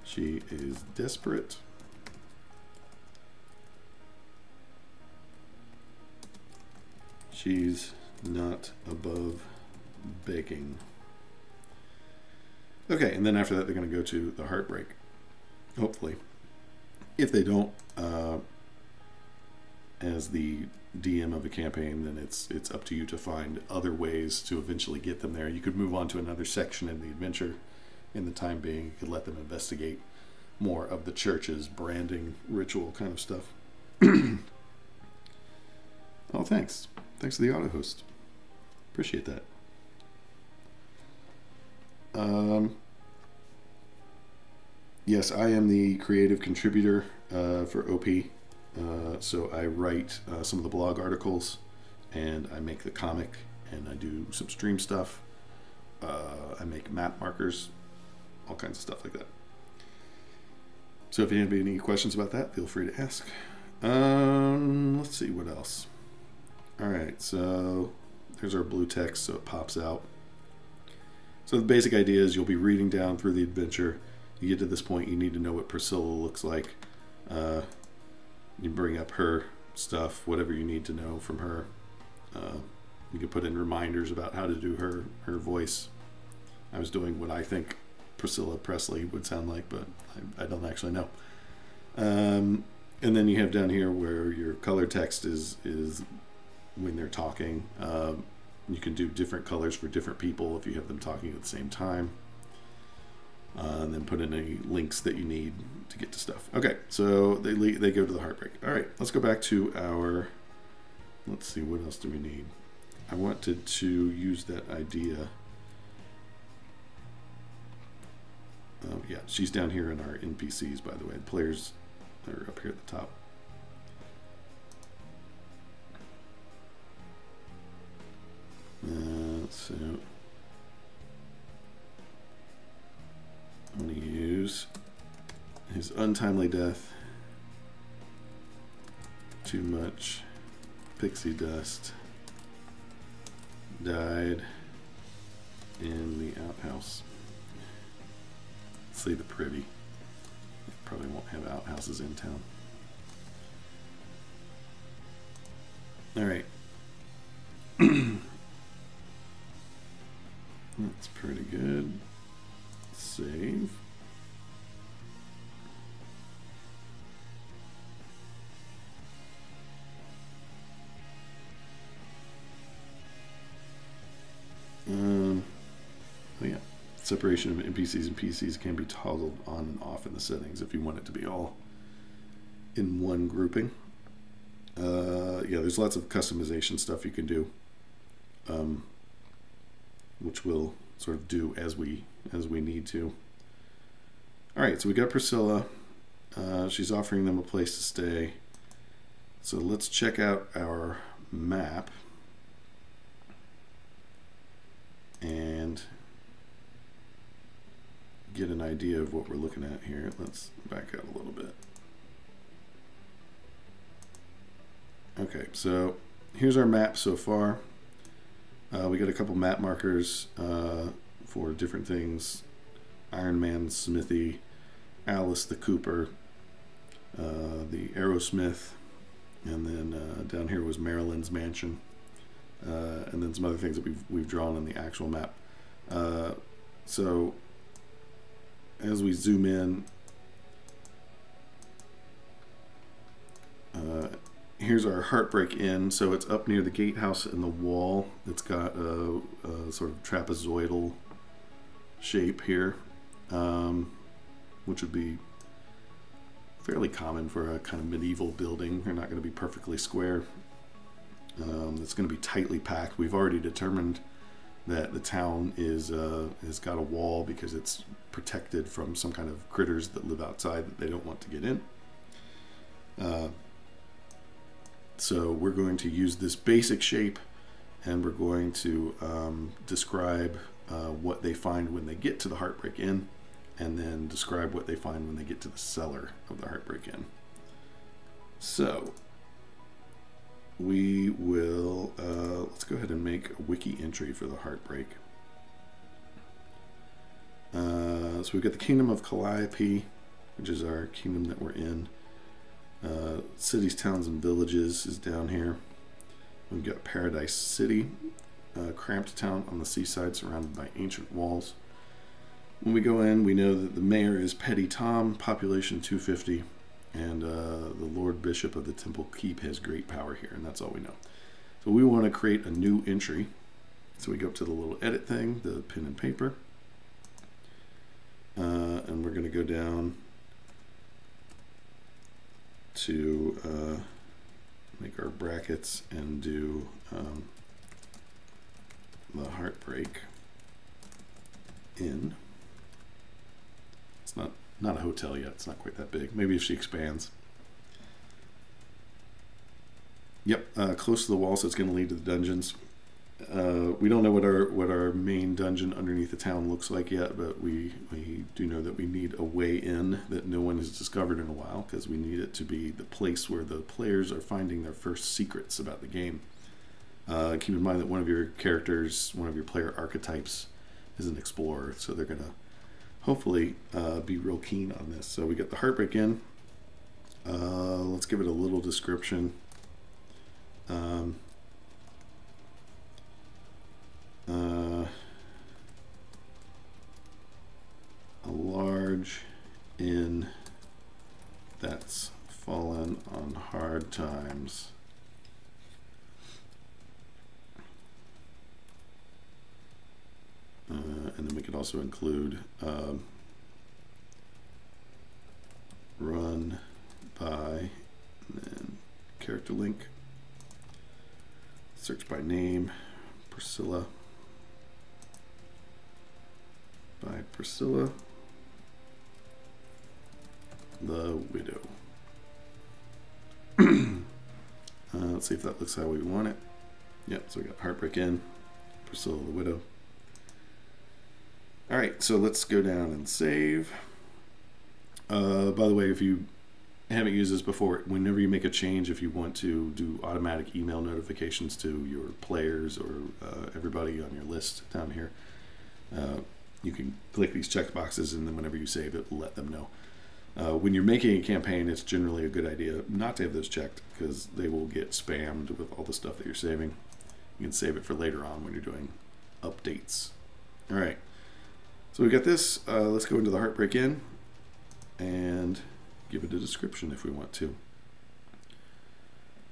She is desperate. She's not above begging. Okay, and then after that, they're going to go to the heartbreak, hopefully. If they don't, as the DM of a campaign, then it's up to you to find other ways to eventually get them there. You could move on to another section in the adventure. In the time being, you could let them investigate more of the church's branding ritual kind of stuff. Oh, thanks. Thanks to the auto host. Appreciate that. Yes, I am the creative contributor for OP. So I write some of the blog articles, and I make the comic, and I do some stream stuff. I make map markers, all kinds of stuff like that. So if you have any questions about that, feel free to ask. Let's see what else. All right, so there's our blue text, so it pops out. So the basic idea is you'll be reading down through the adventure. You get to this point, you need to know what Priscilla looks like. You bring up her stuff, whatever you need to know from her. You can put in reminders about how to do her voice. I was doing what I think Priscilla Presley would sound like, but I don't actually know. And then you have down here where your color text is when they're talking. You can do different colors for different people if you have them talking at the same time. And then put in any links that you need to get to stuff. Okay, so they go to the heartbreak. All right, let's go back to our, let's see, what else do we need? I wanted to use that idea. Yeah, she's down here in our NPCs, by the way. The players are up here at the top. So I'm going to use his untimely death, too much pixie dust, died in the outhouse. Let's see the privy. Probably won't have outhouses in town. All right. That's pretty good. Save. Oh yeah. Separation of NPCs and PCs can be toggled on and off in the settings if you want it to be all in one grouping. Yeah, there's lots of customization stuff you can do, which we'll sort of do as we need to. All right, so we got Priscilla. She's offering them a place to stay. So let's check out our map and get an idea of what we're looking at here. Let's back out a little bit. Okay, so here's our map so far. We got a couple map markers for different things. Iron Man's smithy, Alice the Cooper, the Aerosmith, and then down here was Marilyn's mansion, and then some other things that we've drawn on the actual map. So as we zoom in, here's our Heartbreak Inn. So it's up near the gatehouse and the wall. It's got a sort of trapezoidal shape here, which would be fairly common for a kind of medieval building. They're not going to be perfectly square. It's going to be tightly packed. We've already determined that the town is has got a wall because it's protected from some kind of critters that live outside that they don't want to get in. So we're going to use this basic shape, and we're going to describe what they find when they get to the Heartbreak Inn, and then describe what they find when they get to the cellar of the Heartbreak Inn. So we will, let's go ahead and make a wiki entry for the Heartbreak. So we've got the Kingdom of Calliope, which is our kingdom that we're in. Cities, towns, and villages is down here. We've got Paradise City, cramped town on the seaside surrounded by ancient walls. When we go in, we know that the mayor is Petty Tom, population 250, and the Lord Bishop of the Temple Keep has great power here, and that's all we know. So we want to create a new entry. So we go up to the little edit thing, the pen and paper, and we're going to go down to make our brackets and do the Heartbreak Inn. It's not a hotel yet. It's not quite that big. Maybe if she expands. Yep, close to the wall, so it's going to lead to the dungeons. We don't know what our main dungeon underneath the town looks like yet, but we do know that we need a way in that no one has discovered in a while, because we need it to be the place where the players are finding their first secrets about the game. Keep in mind that one of your characters, one of your player archetypes, is an explorer, so they're going to hopefully be real keen on this. So we got the Heartbreak Inn. Let's give it a little description. A large inn that's fallen on hard times. And then we could also include run by, and then character link, search by name, Priscilla, by Priscilla the Widow. Let's see if that looks how we want it. Yep, so we got Heartbreak Inn, Priscilla the Widow. All right, so let's go down and save. By the way, if you haven't used this before, whenever you make a change, if you want to do automatic email notifications to your players or everybody on your list down here, you can click these check boxes, and then whenever you save it, let them know. When you're making a campaign, it's generally a good idea not to have those checked, because they will get spammed with all the stuff that you're saving. You can save it for later on when you're doing updates. All right, so we got this. Let's go into the Heartbreak Inn and give it a description if we want to.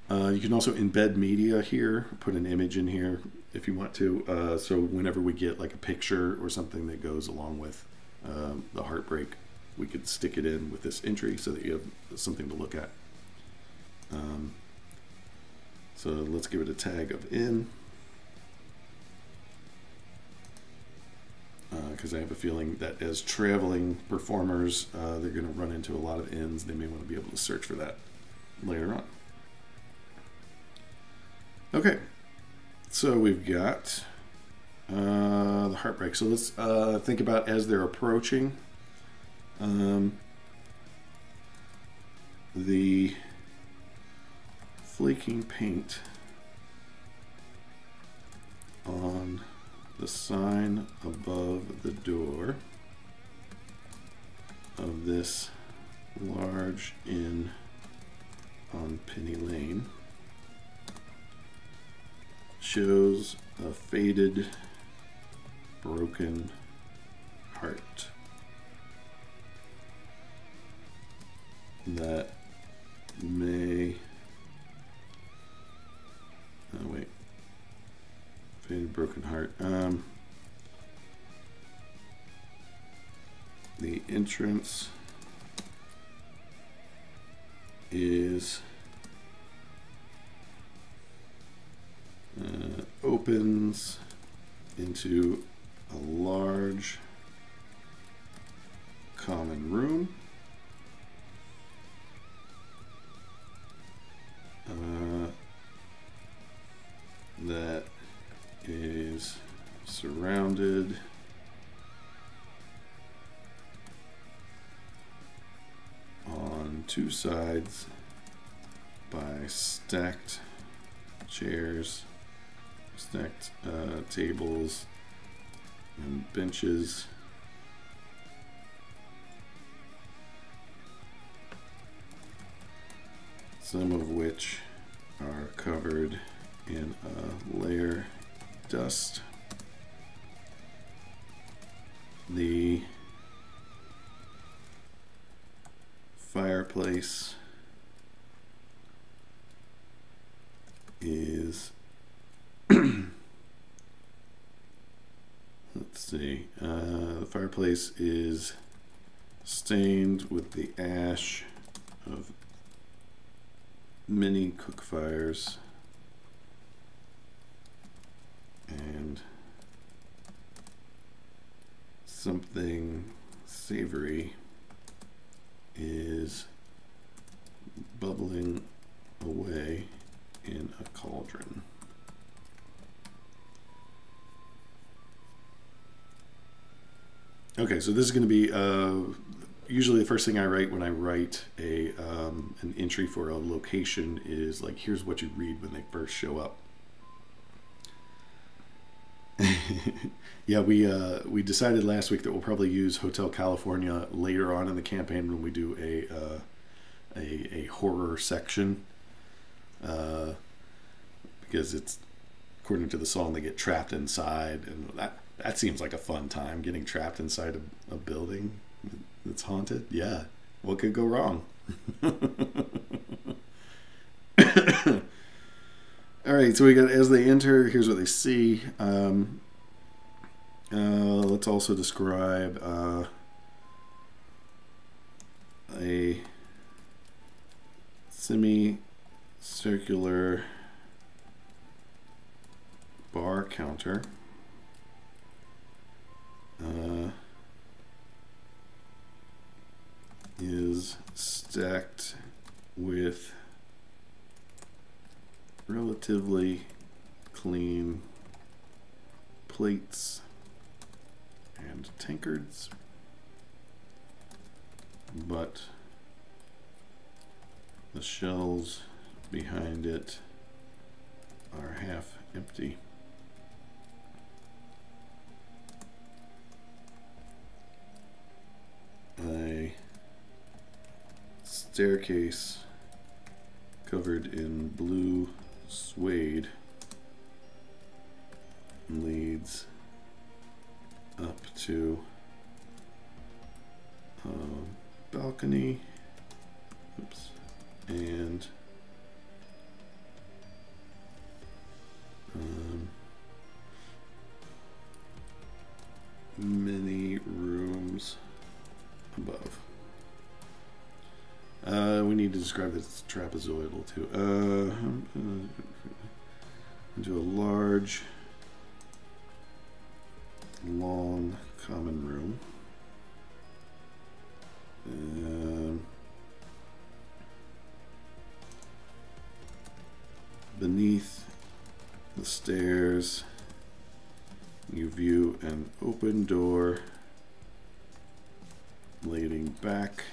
You can also embed media here, put an image in here if you want to. So whenever we get like a picture or something that goes along with the Heartbreak, we could stick it in with this entry so that you have something to look at. So let's give it a tag of inn, because I have a feeling that as traveling performers, they're going to run into a lot of inns. They may want to be able to search for that later on. Okay, so we've got the Heartbreak. So let's think about as they're approaching. The flaking paint on the sign above the door of this large inn on Penny Lane shows a faded, broken heart that may, oh wait, faded, broken heart. The entrance is opens into a large common room. That is surrounded on two sides by stacked chairs, stacked tables and benches. Some of which are covered in a layer of dust. The fireplace is let's see, the fireplace is stained with the ash of many cook fires and something savory is bubbling away in a cauldron. Okay, so this is going to be usually the first thing I write when I write a an entry for a location is like, here's what you read when they first show up. Yeah, we decided last week that we'll probably use Hotel California later on in the campaign when we do a horror section, because it's, according to the song, they get trapped inside, and that seems like a fun time, getting trapped inside a building that's haunted. Yeah, what could go wrong? All right, so we got, as they enter, here's what they see. Let's also describe a semicircular bar counter. Is stacked with relatively clean plates and tankards, but the shelves behind it are half empty. A staircase covered in blue suede leads up to a balcony. Oops. And many rooms above. We need to describe that it's trapezoidal too. Into a large, long common room. Beneath the stairs, you view an open door leading back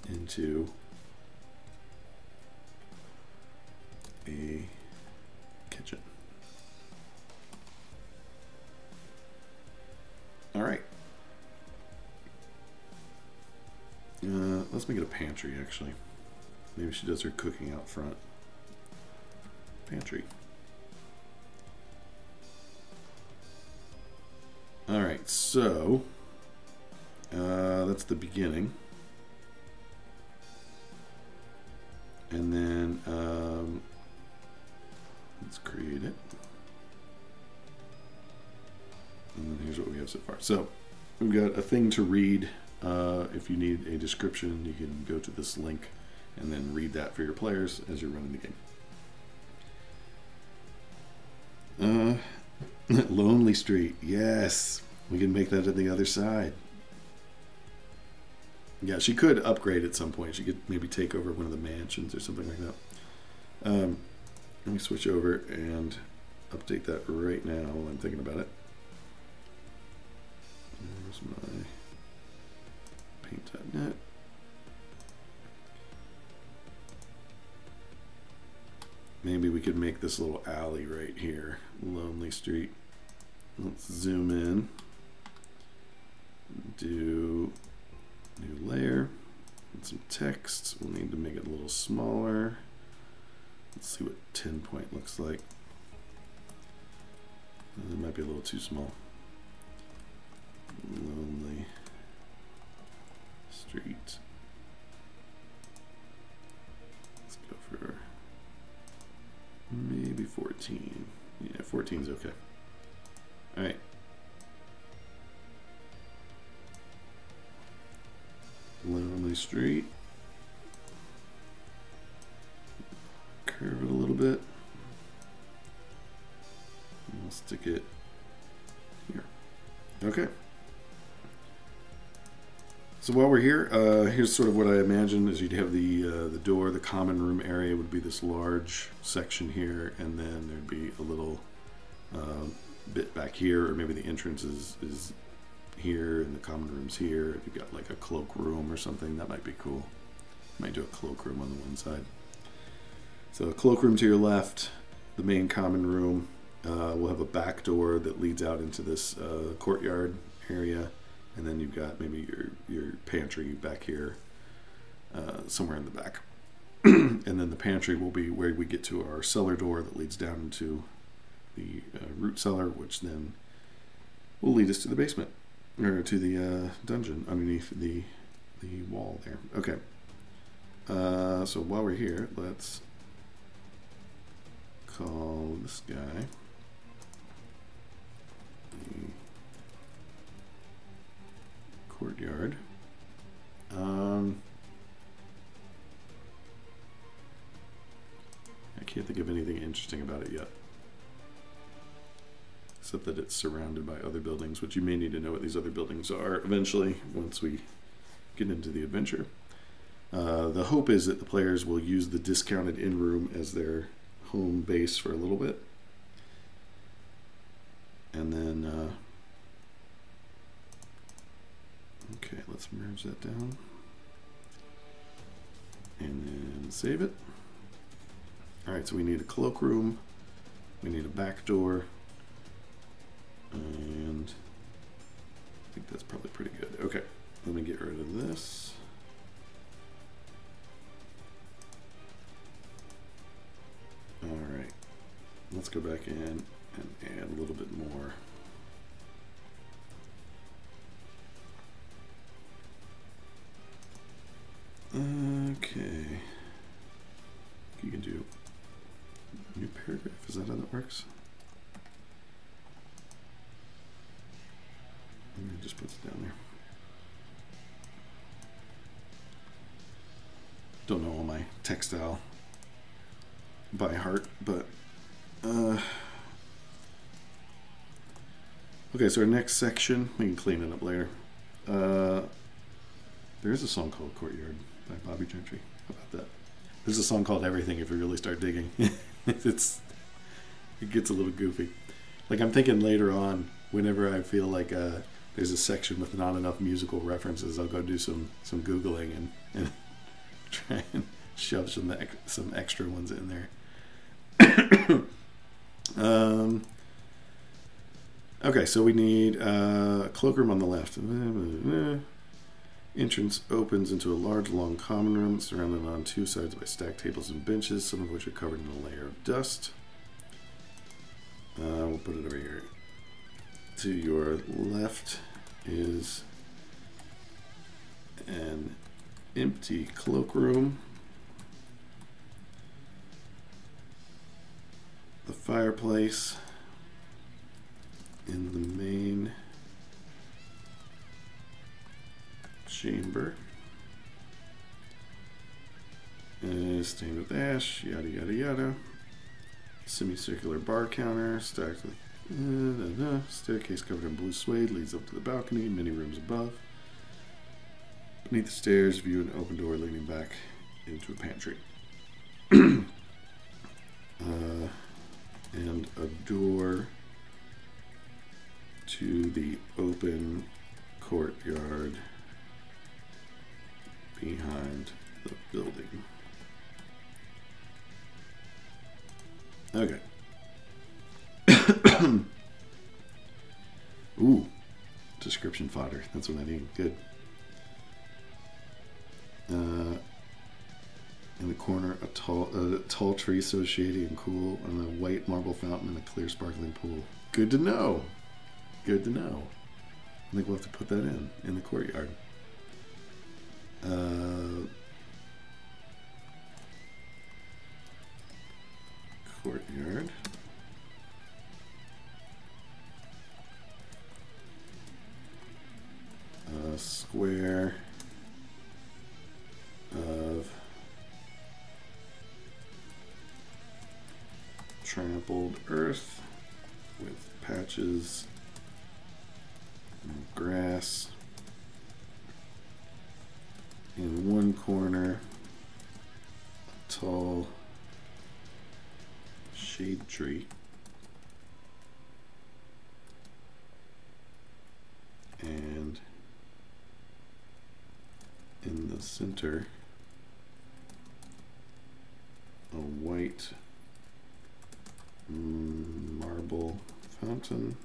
into a kitchen. All right. Let's make it a pantry, actually. Maybe she does her cooking out front. Pantry. All right, so that's the beginning. And then let's create it. And then here's what we have so far. So we've got a thing to read. If you need a description, you can go to this link and then read that for your players as you're running the game. Lonely Street. Yes. We can make that on the other side. Yeah, she could upgrade at some point. She could maybe take over one of the mansions or something like that. Let me switch over and update that right now while I'm thinking about it. There's my paint.net. Maybe we could make this little alley right here. Lonely Street. Let's zoom in. Do new layer. And some text. We'll need to make it a little smaller. Let's see what 10 point looks like. It might be a little too small. Lonely Street. Let's go for maybe 14. Yeah, 14 is okay. All right. Lonely Street. Curve it a little bit. And we'll stick it here. Okay. So while we're here, here's sort of what I imagine is you'd have the door, the common room area would be this large section here, and then there'd be a little bit back here, or maybe the entrance is here and the common room's here. If you've got like a cloak room or something, that might be cool. Might do a cloak room on the one side. So a cloak room to your left, the main common room. We'll have a back door that leads out into this courtyard area. And then you've got maybe your pantry back here, somewhere in the back. And then the pantry will be where we get to our cellar door that leads down into the root cellar, which then will lead us to the basement, or to the dungeon underneath the wall there. Okay. So while we're here, let's call this guy the courtyard. I can't think of anything interesting about it yet, except that it's surrounded by other buildings, which you may need to know what these other buildings are eventually once we get into the adventure. The hope is that the players will use the discounted in-room as their home base for a little bit. And then okay, let's merge that down and then save it. All right, so we need a cloakroom, we need a back door, and I think that's probably pretty good. Okay, let me get rid of this. All right, let's go back in and add a little bit more. Okay, you can do new paragraph. Is that how that works? And it just puts it down there. Don't know all my textile by heart, but okay, so our next section, we can clean it up later. There is a song called Courtyard by Bobby Gentry. How about that? There's a song called Everything if you really start digging. It gets a little goofy. Like, I'm thinking later on, whenever I feel like there's a section with not enough musical references, I'll go do some Googling and try and shove some extra ones in there. Okay, so we need a cloakroom on the left. Entrance opens into a large, long common room surrounded on two sides by stacked tables and benches, some of which are covered in a layer of dust. We'll put it over here. To your left is an empty cloakroom. The fireplace in the main chamber is stained with ash, yada yada yada. Semicircular bar counter stacked with staircase covered in blue suede leads up to the balcony, many rooms above. Beneath the stairs, view an open door leading back into a pantry. And a door to the open courtyard behind the building. Okay. Ooh, description fodder. That's what I need. Good. In the corner, a tall tree so shady and cool, and a white marble fountain and a clear sparkling pool. Good to know. Good to know. I think we'll have to put that in the courtyard. Courtyard. A square of trampled earth with patches of grass. In one corner, a tall shade tree. And in the center, a white marble fountain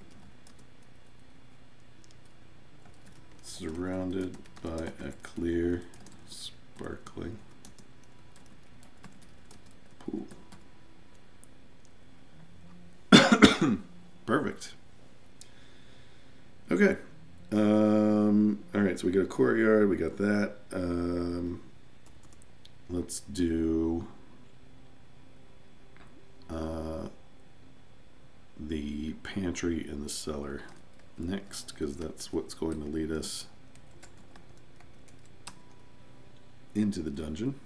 surrounded by a clear, sparkling pool. Perfect. Okay. All right, so we got a courtyard, we got that. Let's do the pantry and the cellar next, because that's what's going to lead us into the dungeon.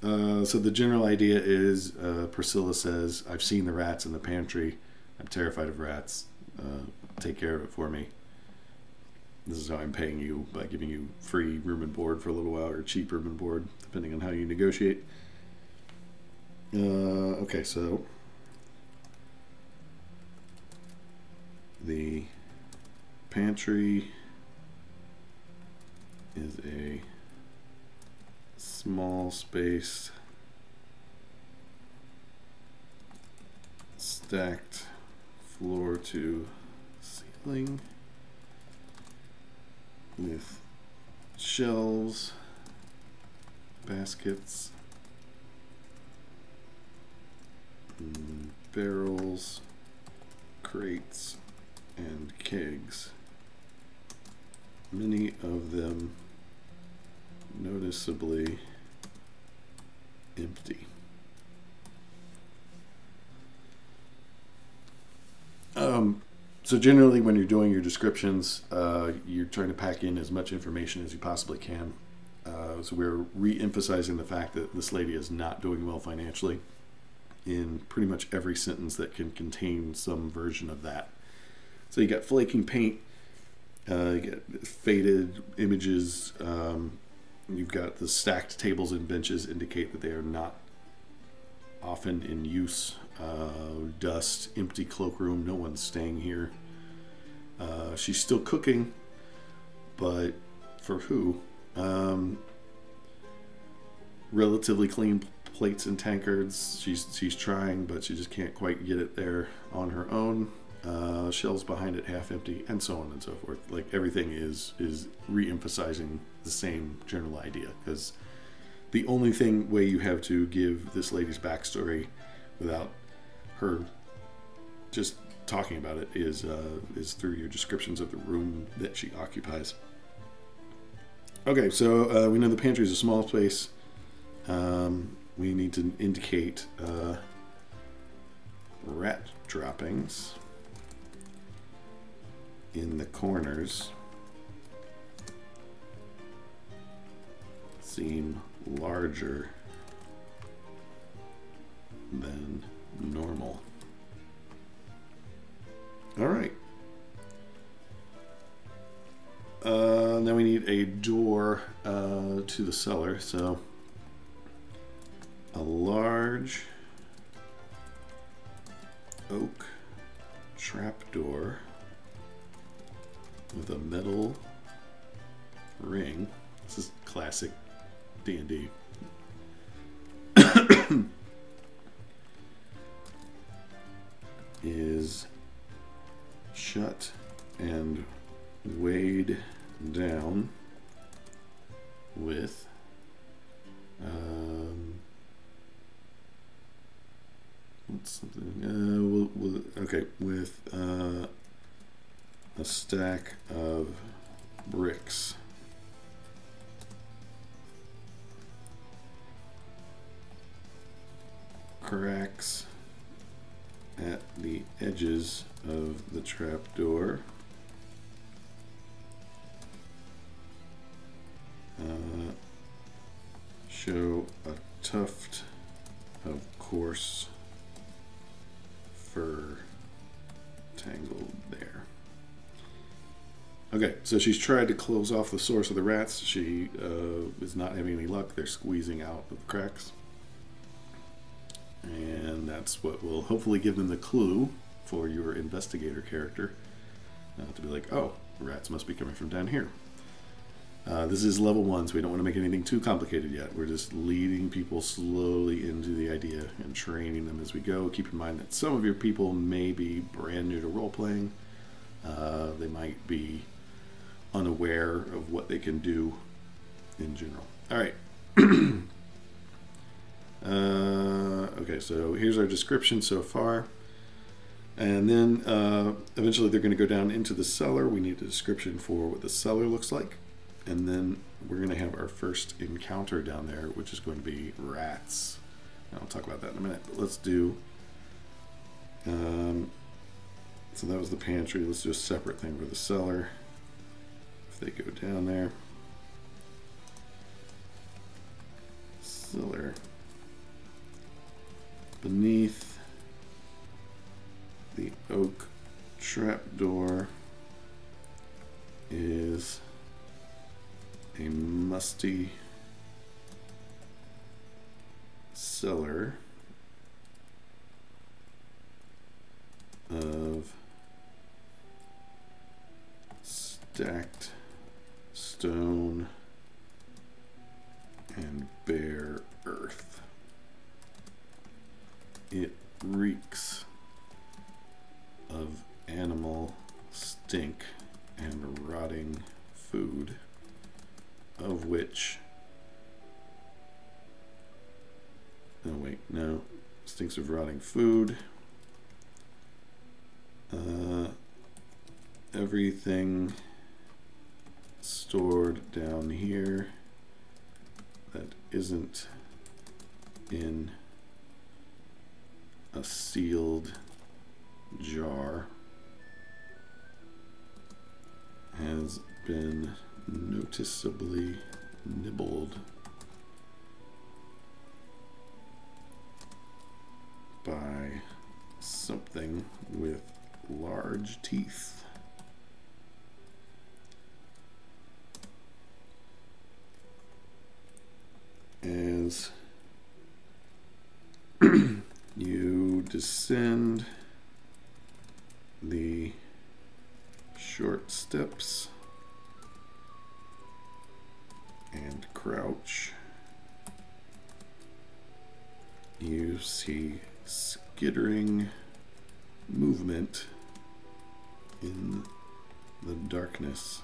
So the general idea is Priscilla says, I've seen the rats in the pantry. I'm terrified of rats. Take care of it for me. This is how I'm paying you, by giving you free room and board for a little while, or cheap room and board, depending on how you negotiate. Okay, so the pantry is a small space stacked floor to ceiling with shelves, baskets, barrels, crates, and kegs. Many of them noticeably empty. So generally when you're doing your descriptions, you're trying to pack in as much information as you possibly can. So we're re-emphasizing the fact that this lady is not doing well financially in pretty much every sentence that can contain some version of that. So you got flaking paint, you get faded images, you've got the stacked tables and benches indicate that they are not often in use. Dust, empty cloakroom, no one's staying here. She's still cooking, but for who? Relatively clean plates and tankards. She's trying, but she just can't quite get it there on her own. Shelves behind it half empty, and so on and so forth. Like, everything is re-emphasizing the same general idea, because the only way you have to give this lady's backstory without her just talking about it is through your descriptions of the room that she occupies. Okay, so we know the pantry is a small space. We need to indicate rat droppings in the corners seem larger than normal. All right. Now we need a door to the cellar. So a large oak trapdoor with a metal ring. This is classic D&D. Is shut and weighed down with what's something okay, with a stack of bricks. Cracks at the edges of the trapdoor. Show a tuft of coarse fur tangled there. Okay, so she's tried to close off the source of the rats. She is not having any luck. They're squeezing out of the cracks. And that's what will hopefully give them the clue for your investigator character to be like, oh, rats must be coming from down here. This is level 1, so we don't want to make anything too complicated yet. We're just leading people slowly into the idea and training them as we go. Keep in mind that some of your people may be brand new to role-playing. They might be unaware of what they can do in general. All right. Okay, so here's our description so far. And then eventually they're going to go down into the cellar. We need a description for what the cellar looks like. And then we're going to have our first encounter down there, which is going to be rats. And I'll talk about that in a minute. But let's do... so that was the pantry. Let's do a separate thing for the cellar. If they go down there. Cellar. Beneath the oak trapdoor is a musty cellar of stacked stone and bare earth. It reeks of animal stink and rotting food, of which, oh wait, no, stinks of rotting food. Everything stored down here that isn't in a sealed jar has been noticeably nibbled by something with large teeth. As you descend the short steps and crouch, you see skittering movement in the darkness.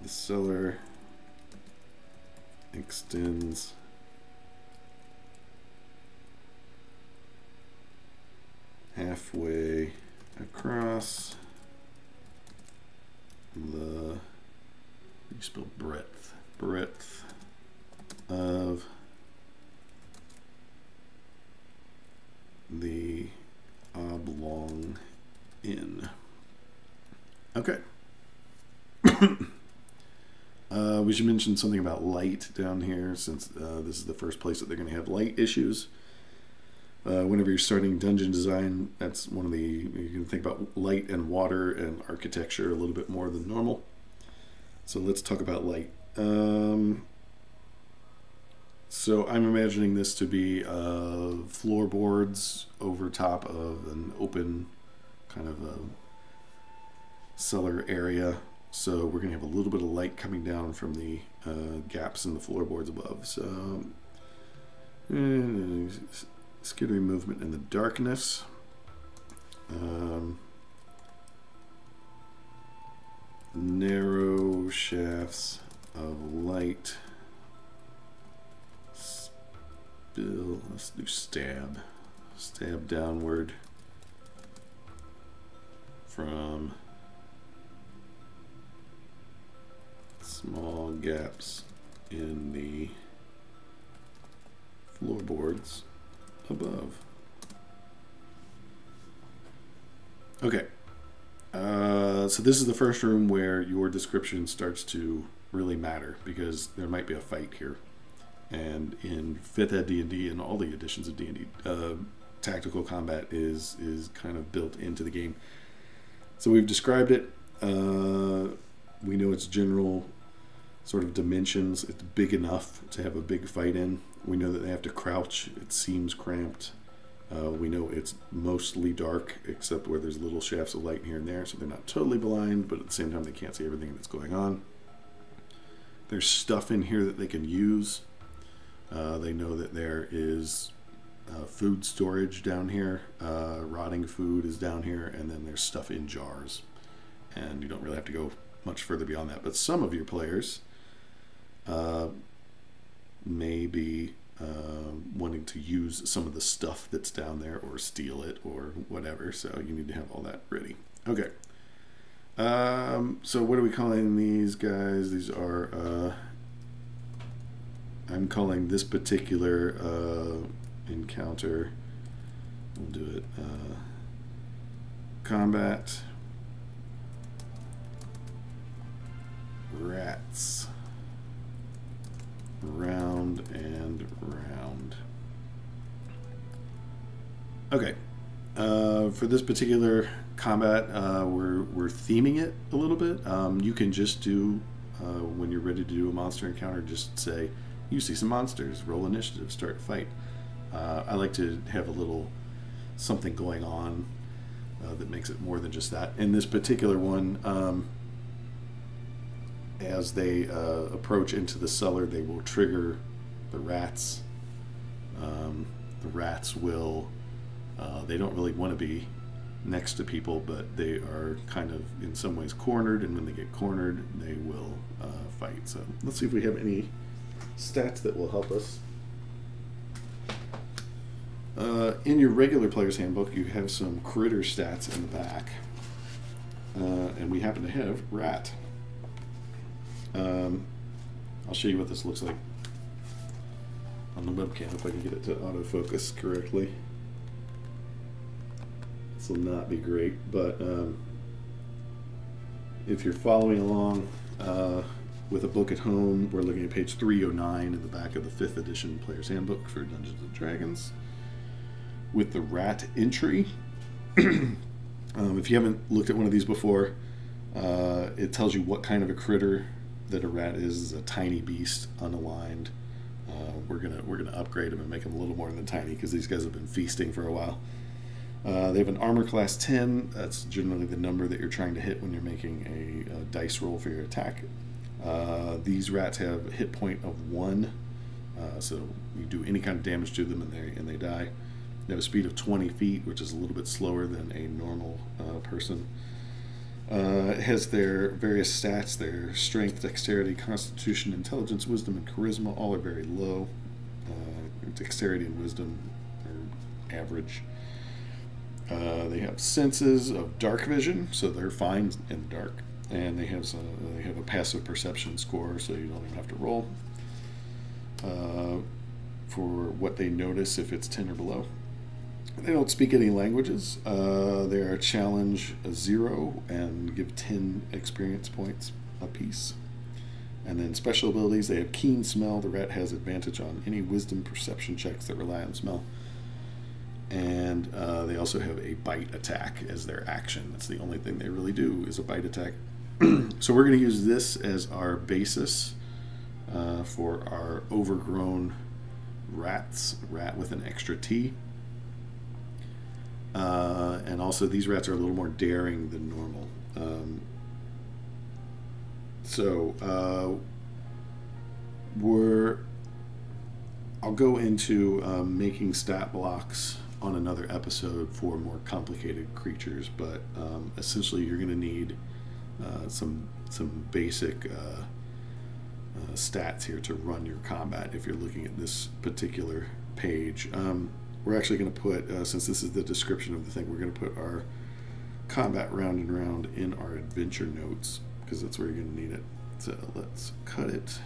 The cellar extends halfway across the, you spell breadth of the oblong inn. Okay. We should mention something about light down here, since this is the first place that they're going to have light issues. Whenever you're starting dungeon design, that's one of the, you can think about light and water and architecture a little bit more than normal. So let's talk about light. So I'm imagining this to be floorboards over top of an open kind of a cellar area. So we're going to have a little bit of light coming down from the gaps in the floorboards above. So skittering movement in the darkness. Narrow shafts of light. Spill. Let's do stab. Stab downward from small gaps in the floorboards above. Okay. So this is the first room where your description starts to really matter, because there might be a fight here. And in 5th Ed D&D and all the editions of D&D, tactical combat is kind of built into the game. So we've described it. We know its general sort of dimensions. It's big enough to have a big fight in. We know that they have to crouch. It seems cramped. We know it's mostly dark, except where there's little shafts of light here and there, so they're not totally blind, but at the same time they can't see everything that's going on. There's stuff in here that they can use. They know that there is food storage down here. Rotting food is down here, and then there's stuff in jars. And you don't really have to go much further beyond that. But some of your players may be wanting to use some of the stuff that's down there, or steal it, or whatever. So you need to have all that ready. Okay. So what are we calling these guys? These are, I'm calling this particular encounter, we'll do it, combat rats. Round and round. Okay. For this particular combat, we're theming it a little bit. You can just do, when you're ready to do a monster encounter, just say, you see some monsters, roll initiative, start a fight. I like to have a little something going on that makes it more than just that. In this particular one, as they approach into the cellar, they will trigger the rats. The rats will, they don't really want to be next to people, but they are kind of in some ways cornered, and when they get cornered, they will fight. So let's see if we have any stats that will help us. In your regular player's handbook, you have some critter stats in the back, and we happen to have rat. I'll show you what this looks like on the webcam if I can get it to autofocus correctly. This will not be great, but if you're following along with a book at home, we're looking at page 309 in the back of the 5th edition Player's Handbook for Dungeons & Dragons with the rat entry. If you haven't looked at one of these before, it tells you what kind of a critter that a rat is. A tiny beast, unaligned. We're gonna upgrade them and make them a little more than tiny, because these guys have been feasting for a while. They have an armor class 10. That's generally the number that you're trying to hit when you're making a dice roll for your attack. These rats have a hit point of 1, So you do any kind of damage to them and they die. They have a speed of 20 feet, which is a little bit slower than a normal person. It has their various stats, their strength, dexterity, constitution, intelligence, wisdom, and charisma. All are very low. Dexterity and wisdom are average. They have senses of dark vision, so they're fine in the dark. And they have a passive perception score, so you don't even have to roll for what they notice if it's 10 or below. They don't speak any languages. They are challenge 0 and give 10 experience points apiece. And then special abilities, they have keen smell. The rat has advantage on any wisdom perception checks that rely on smell. And they also have a bite attack as their action. That's the only thing they really do is a bite attack. So we're going to use this as our basis for our overgrown rats, rat with an extra T. And also these rats are a little more daring than normal. I'll go into making stat blocks on another episode for more complicated creatures, but essentially you're going to need some basic stats here to run your combat if you're looking at this particular page. We're actually going to put, since this is the description of the thing, we're going to put our combat round and round in our adventure notes, because that's where you're going to need it. So let's cut it.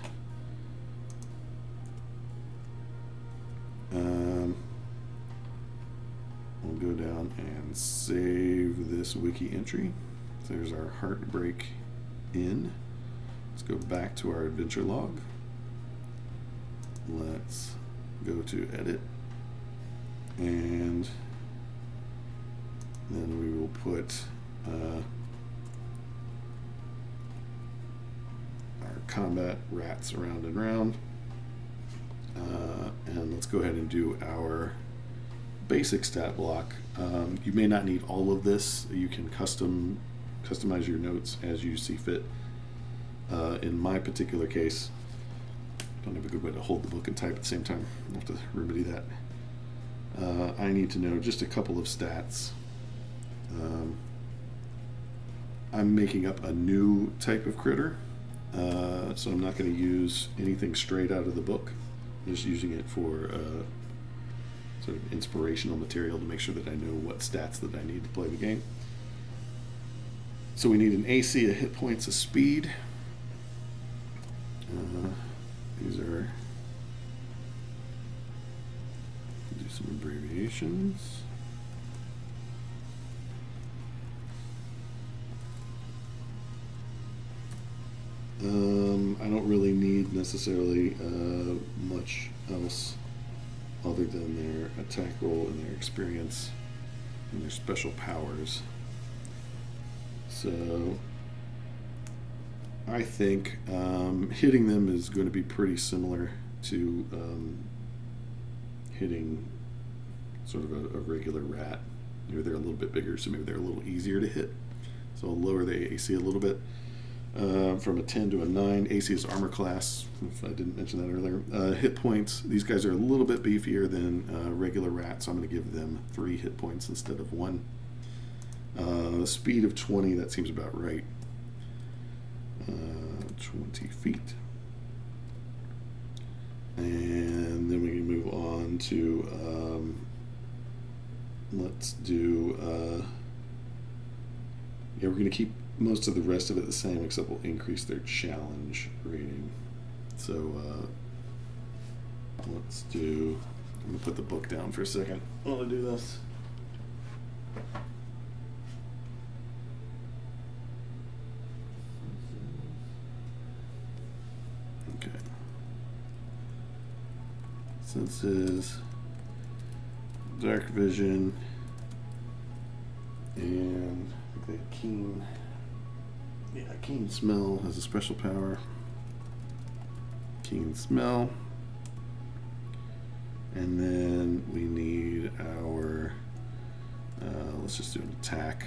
We'll go down and save this wiki entry. So there's our Heartbreak Inn. Let's go back to our adventure log. Let's go to edit. And then we will put our combat rats around and round. And let's go ahead and do our basic stat block. You may not need all of this. You can customize your notes as you see fit. In my particular case, don't have a good way to hold the book and type at the same time. I'll have to remedy that. I need to know just a couple of stats. I'm making up a new type of critter, so I'm not going to use anything straight out of the book. I'm just using it for sort of inspirational material to make sure that I know what stats that I need to play the game. So we need an AC, a hit points, a speed. These are, do some abbreviations. I don't really need necessarily much else other than their attack roll and their experience and their special powers. So I think hitting them is going to be pretty similar to hitting sort of a regular rat. Maybe they're a little bit bigger, so maybe they're a little easier to hit. So I'll lower the AC a little bit. From a 10 to a 9. AC is armor class, if I didn't mention that earlier. Hit points, these guys are a little bit beefier than regular rats, so I'm going to give them 3 hit points instead of 1. Speed of 20, that seems about right. 20 feet. And then we can move on to, let's do, yeah, we're going to keep most of the rest of it the same, except we'll increase their challenge rating. So let's do, I'm going to put the book down for a second while I do this. Okay. Senses, dark vision, and I think they have keen. Yeah, keen smell has a special power. Keen smell. And then we need our, let's just do an attack.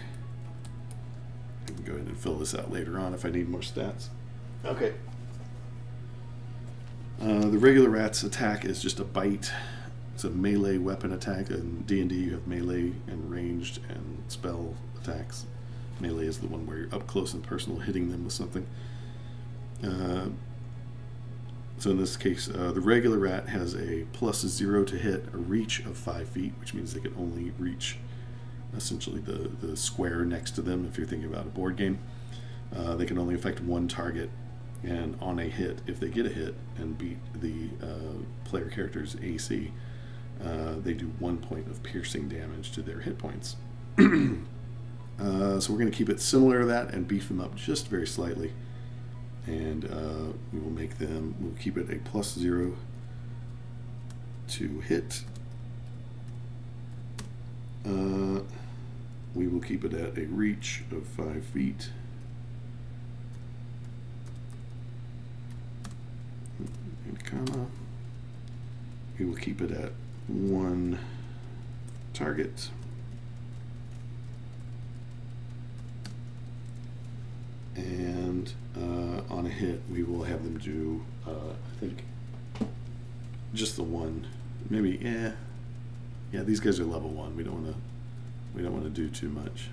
I can go ahead and fill this out later on if I need more stats. Okay. The regular rat's attack is just a bite. It's a melee weapon attack. In D&D you have melee and ranged and spell attacks. Melee is the one where you're up close and personal hitting them with something. So in this case, the regular rat has a +0 to hit, a reach of 5 feet, which means they can only reach essentially the square next to them if you're thinking about a board game. They can only affect one target, and on a hit, if they get a hit and beat the player character's AC, they do 1 point of piercing damage to their hit points. So we're going to keep it similar to that and beef them up just very slightly. And we will make them, we'll keep it a +0 to hit. We will keep it at a reach of 5 feet. And comma. We will keep it at 1 target. And on a hit, we will have them do, I think, just the one. Maybe, yeah. These guys are level 1. We don't want to do too much.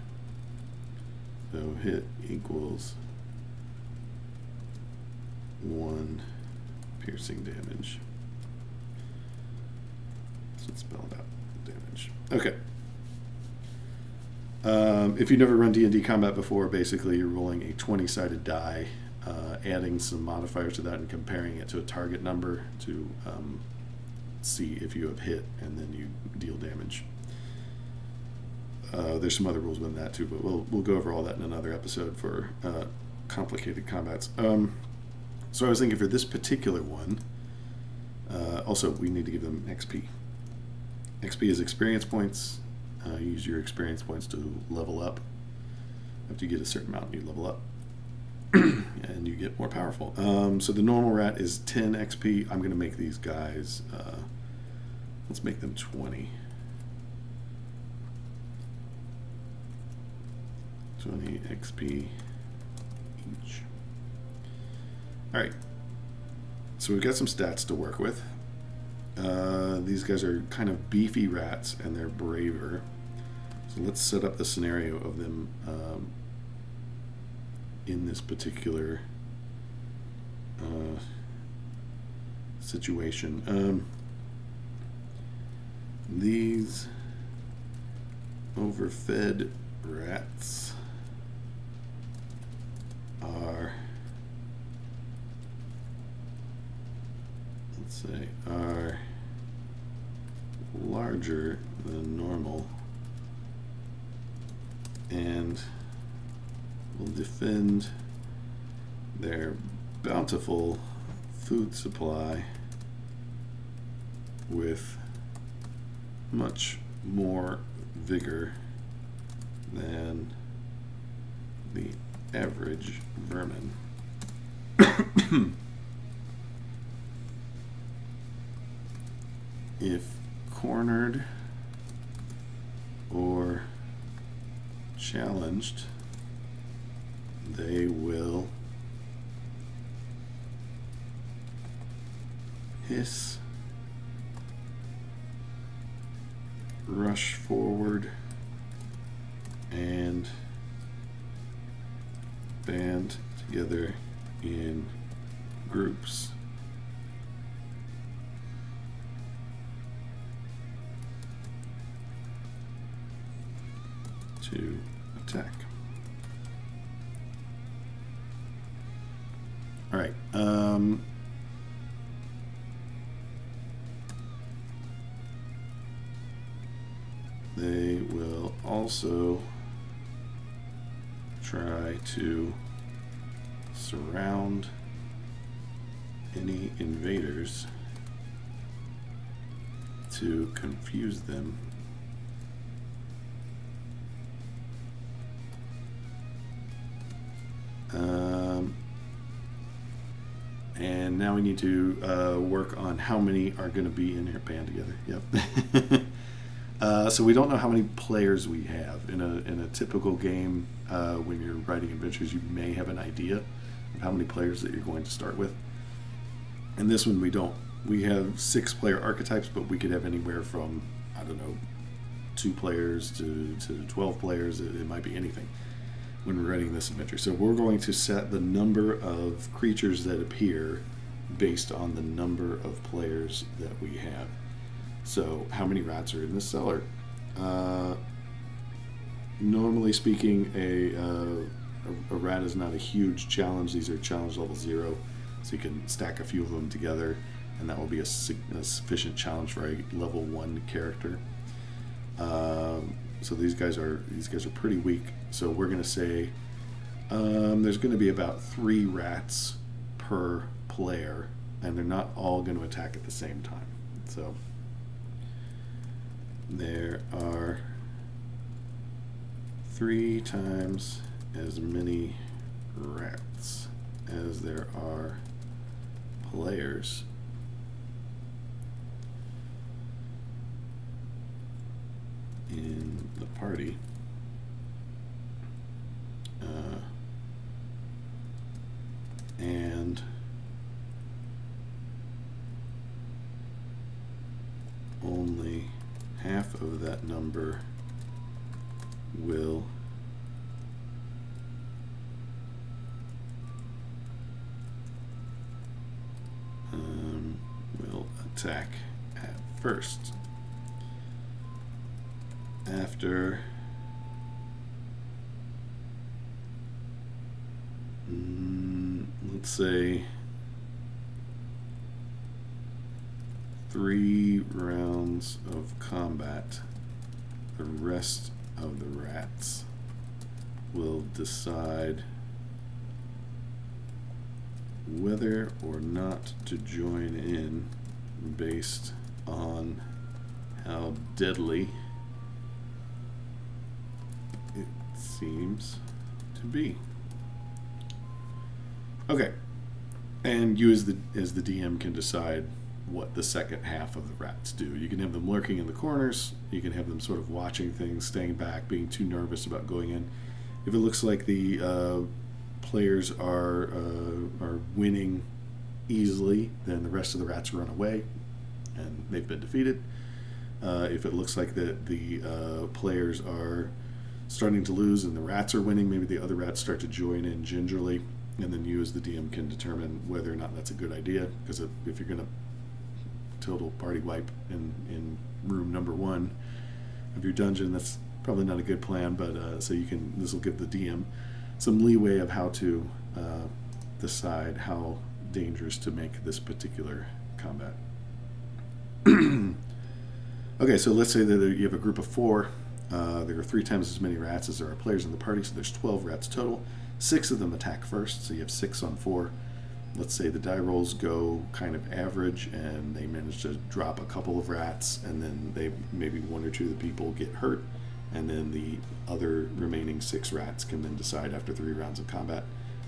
So hit equals 1 piercing damage. So let's spell it out. Damage. Okay. If you've never run D&D combat before, basically you're rolling a 20-sided die, adding some modifiers to that and comparing it to a target number to see if you have hit, and then you deal damage. There's some other rules within that too, but we'll go over all that in another episode for complicated combats. So I was thinking for this particular one, also we need to give them XP. XP is experience points. Use your experience points to level up. After you get a certain amount, you level up. And you get more powerful. So the normal rat is 10 XP. I'm going to make these guys, let's make them 20. 20 XP each. Alright. So we've got some stats to work with. These guys are kind of beefy rats, and they're braver. So let's set up the scenario of them in this particular situation. These overfed rats are, let's say, are larger than normal and will defend their bountiful food supply with much more vigor than the average vermin. If cornered or challenged, they will hiss, rush forward, and band together in groups to attack. All right. They will also try to surround any invaders to confuse them. And now we need to work on how many are going to be in here band together. Yep. So we don't know how many players we have in a typical game. When you're writing adventures, you may have an idea of how many players that you're going to start with. In this one, we don't we have 6 player archetypes, but we could have anywhere from, I don't know, 2 players to 12 players. It might be anything when we're running this adventure. So we're going to set the number of creatures that appear based on the number of players that we have. So how many rats are in this cellar? Normally speaking, a rat is not a huge challenge. These are challenge level 0, so you can stack a few of them together, and that will be a sufficient challenge for a level 1 character. So these guys are pretty weak. So we're going to say there's going to be about 3 rats per player, and they're not all going to attack at the same time. So there are 3 times as many rats as there are players. In the party. And only half of that number will attack at first. After let's say 3 rounds of combat, the rest of the rats will decide whether or not to join in based on how deadly it seems to be. Okay, and you as the DM can decide what the second half of the rats do. You can have them lurking in the corners. You can have them sort of watching things, staying back, being too nervous about going in. If it looks like the players are winning easily, then the rest of the rats run away, and they've been defeated. If it looks like that the players are starting to lose and the rats are winning, maybe the other rats start to join in gingerly, and then you as the DM can determine whether or not that's a good idea. Because if you're going to total party wipe in room number 1 of your dungeon, that's probably not a good plan. But so this will give the DM some leeway of how to decide how dangerous to make this particular combat. Okay, so let's say that you have a group of 4. There are 3 times as many rats as there are players in the party, so there's 12 rats total. 6 of them attack first, so you have 6 on 4. Let's say the die rolls go kind of average, and they manage to drop a couple of rats, and then maybe 1 or 2 of the people get hurt, and then the other remaining 6 rats can then decide after 3 rounds of combat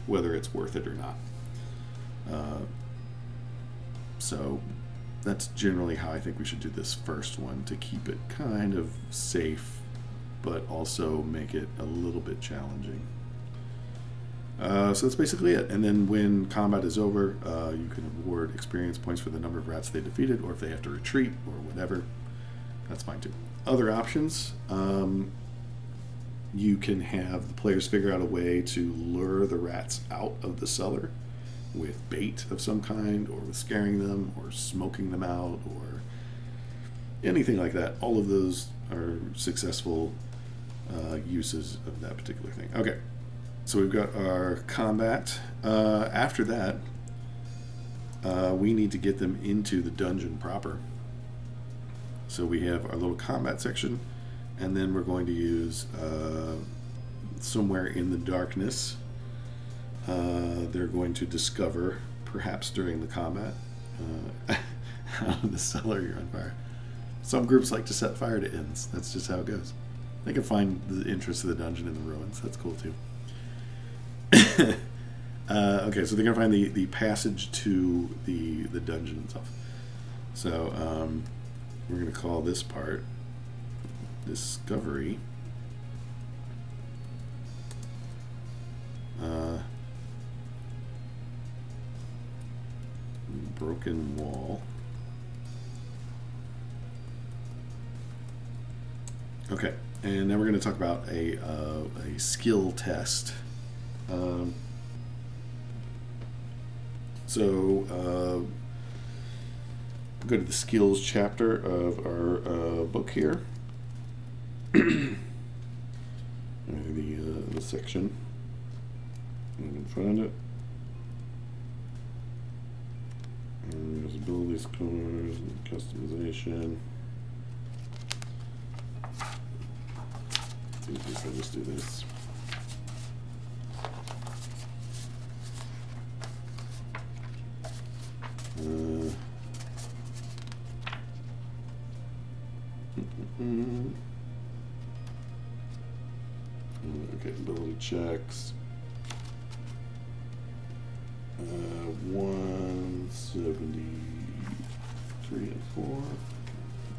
whether it's worth it or not. So that's generally how I think we should do this first one, to keep it kind of safe, but also make it a little bit challenging. So that's basically it. And then when combat is over, you can award experience points for the number of rats they defeated, or if they have to retreat or whatever, that's fine too. Other options, you can have the players figure out a way to lure the rats out of the cellar with bait of some kind, or with scaring them, or smoking them out, or anything like that. All of those are successful uses of that particular thing. Okay, so we've got our combat. After that, we need to get them into the dungeon proper. So we have our little combat section, and then we're going to use somewhere in the darkness. They're going to discover, perhaps during the combat, out of the cellar, you're on fire. Some groups like to set fire to inns. That's just how it goes. They can find the entrance to the dungeon in the ruins. That's cool too. Okay, so they're going to find the passage to the dungeon itself. So we're going to call this part Discovery. Broken wall. Okay, and now we're going to talk about a skill test. Um, so go to the skills chapter of our book here. The section. I can find it. There's ability scores and customization. It's easy if I just do this. Okay, ability checks. 173 and 4.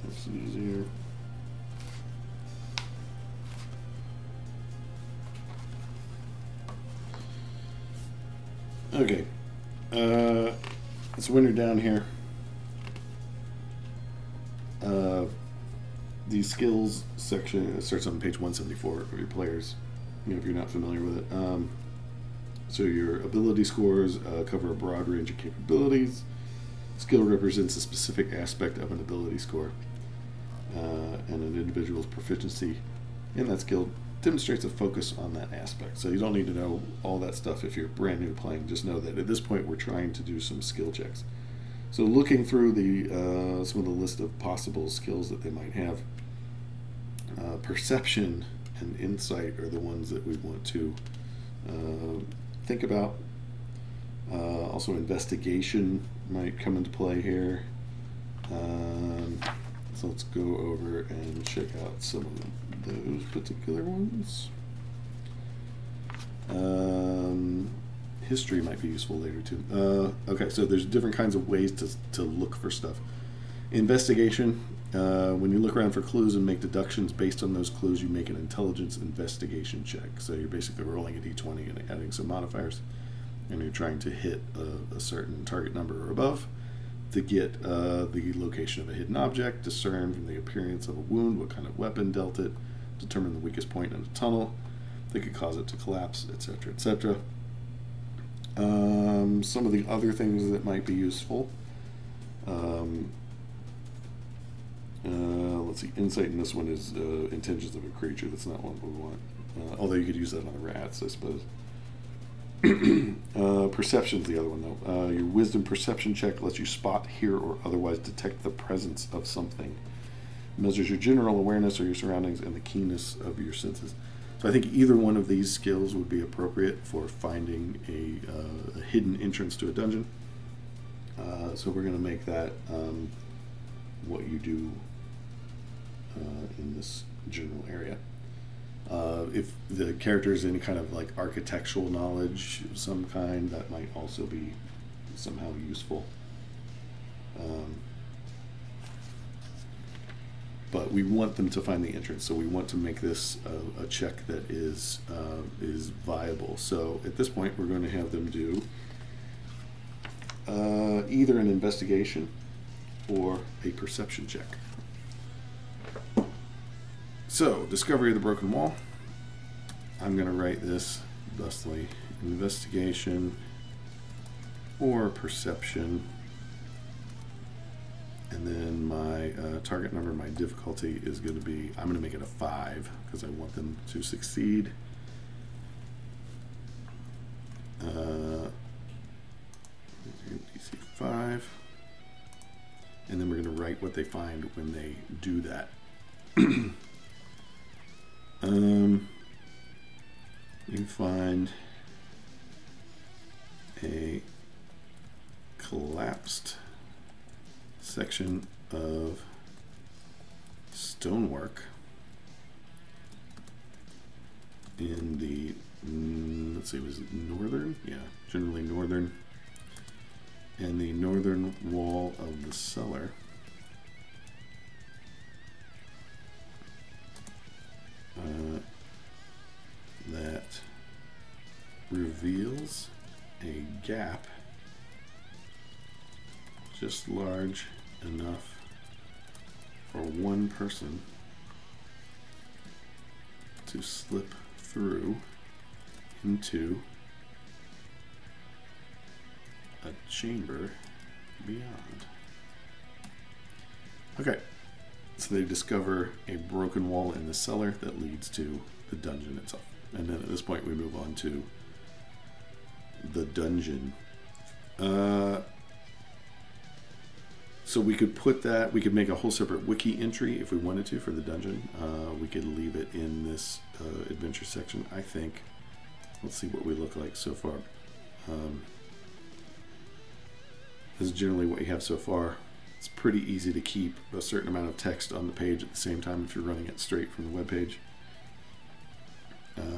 That's easier. Okay. So when you're down here, the skills section starts on page 174 of your players, if you're not familiar with it. So your ability scores cover a broad range of capabilities. Skill represents a specific aspect of an ability score, and an individual's proficiency in that skill demonstrates a focus on that aspect. So you don't need to know all that stuff if you're brand new playing. Just know that at this point we're trying to do some skill checks. So looking through the some of the list of possible skills that they might have, perception and insight are the ones that we want to think about. Also investigation might come into play here. So let's go over and check out some of those particular ones. History might be useful later too. Okay, so there's different kinds of ways to look for stuff. Investigation, when you look around for clues and make deductions based on those clues, you make an intelligence investigation check. So you're basically rolling a d20 and adding some modifiers, and you're trying to hit a certain target number or above to get the location of a hidden object, discern from the appearance of a wound what kind of weapon dealt it, determine the weakest point in a tunnel that could cause it to collapse, etc., etc. Some of the other things that might be useful. Let's see, insight in this one is intentions of a creature. That's not what we want. Although you could use that on the rats, I suppose. Perception's the other one, though. Your wisdom perception check lets you spot, hear, or otherwise detect the presence of something. It measures your general awareness of your surroundings and the keenness of your senses. So I think either one of these skills would be appropriate for finding a hidden entrance to a dungeon. So we're going to make that what you do in this general area. If the character is any kind of like architectural knowledge of some kind, that might also be somehow useful. But we want them to find the entrance, so we want to make this a check that is viable. So at this point, we're going to have them do either an investigation or a perception check. So, discovery of the broken wall. I'm going to write this thusly: investigation or perception. And then my target number, my difficulty is going to be, I'm going to make it a 5 because I want them to succeed. DC 5. And then we're going to write what they find when they do that. You find a collapsed section of stonework in the, let's see, was it northern? Yeah, generally northern. And the northern wall of the cellar. That reveals a gap just large enough for one person to slip through into a chamber beyond. Okay, so they discover a broken wall in the cellar that leads to the dungeon itself. And then at this point we move on to the dungeon. So we could put that, we could make a whole separate wiki entry if we wanted to for the dungeon. We could leave it in this adventure section, I think. Let's see what we look like so far. This is generally what you have so far. It's pretty easy to keep a certain amount of text on the page at the same time if you're running it straight from the web page.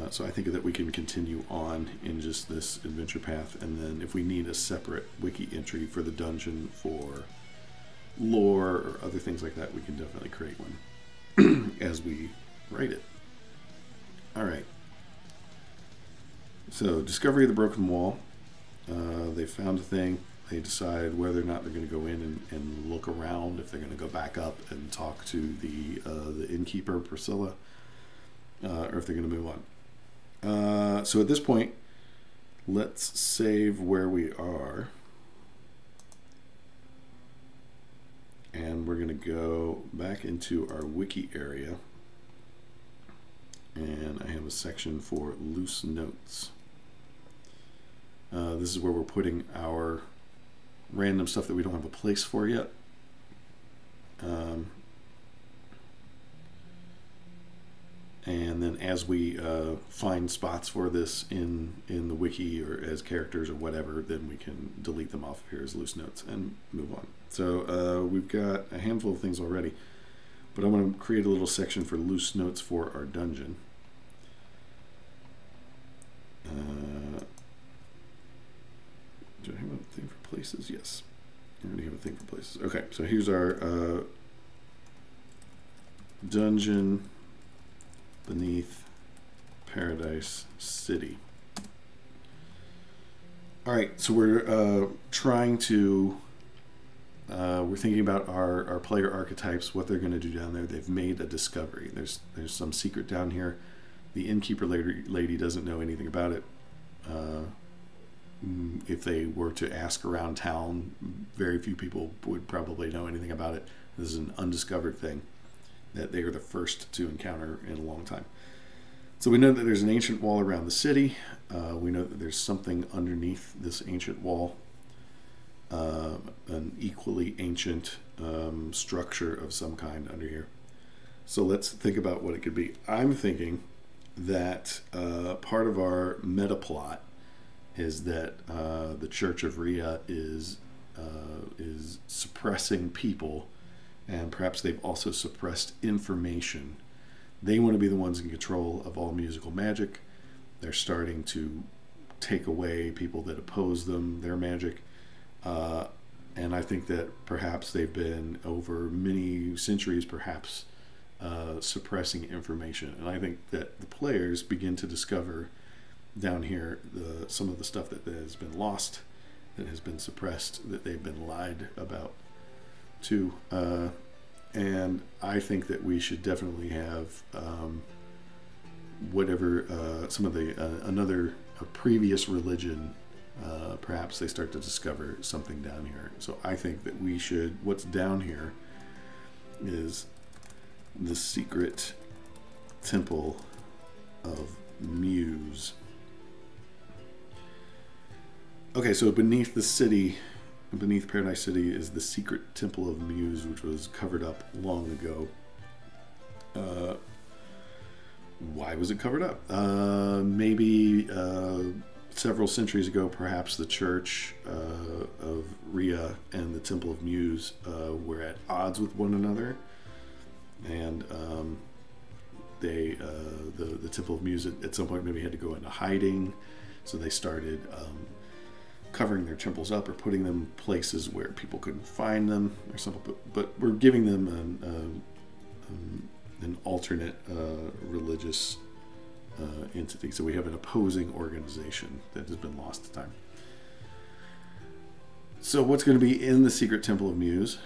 So I think that we can continue on in just this adventure path, and then if we need a separate wiki entry for the dungeon for lore or other things like that, we can definitely create one as we write it. All right. So discovery of the broken wall. They found a thing. They decide whether or not they're going to go in and look around, if they're going to go back up and talk to the innkeeper, Priscilla, or if they're going to move on. So at this point, let's save where we are. And we're going to go back into our wiki area. And I have a section for loose notes. This is where we're putting our random stuff that we don't have a place for yet. And then as we find spots for this in the wiki or as characters or whatever, then we can delete them off of here as loose notes and move on. So we've got a handful of things already, but I want to create a little section for loose notes for our dungeon. Do I have a thing for places? Yes. I already have a thing for places. Okay, so here's our dungeon beneath Paradise City. All right, so we're trying to, we're thinking about our player archetypes, what they're going to do down there. They've made a discovery. There's some secret down here. The innkeeper lady doesn't know anything about it. If they were to ask around town, very few people would probably know anything about it. This is an undiscovered thing that they are the first to encounter in a long time. So we know that there's an ancient wall around the city. We know that there's something underneath this ancient wall, an equally ancient structure of some kind under here. So let's think about what it could be. I'm thinking that part of our meta plot is that the Church of Rhea is suppressing people, and perhaps they've also suppressed information. They want to be the ones in control of all musical magic. They're starting to take away people that oppose them, their magic. And I think that perhaps they've been, over many centuries, perhaps suppressing information. And I think that the players begin to discover down here some of the stuff that has been lost, that has been suppressed, that they've been lied about too. And I think that we should definitely have whatever some of the a previous religion. Perhaps they start to discover something down here. So I think that we should. What's down here is the secret temple of Muse. Okay, so beneath the city, beneath Paradise City, is the secret temple of Muse, which was covered up long ago. Why was it covered up? Maybe several centuries ago, perhaps the Church of Rhea and the Temple of Muse were at odds with one another, and the Temple of Muse at some point maybe had to go into hiding, so they started covering their temples up or putting them places where people couldn't find them or something. But we're giving them an alternate religious entity. So we have an opposing organization that has been lost to time. So what's going to be in the secret temple of Muse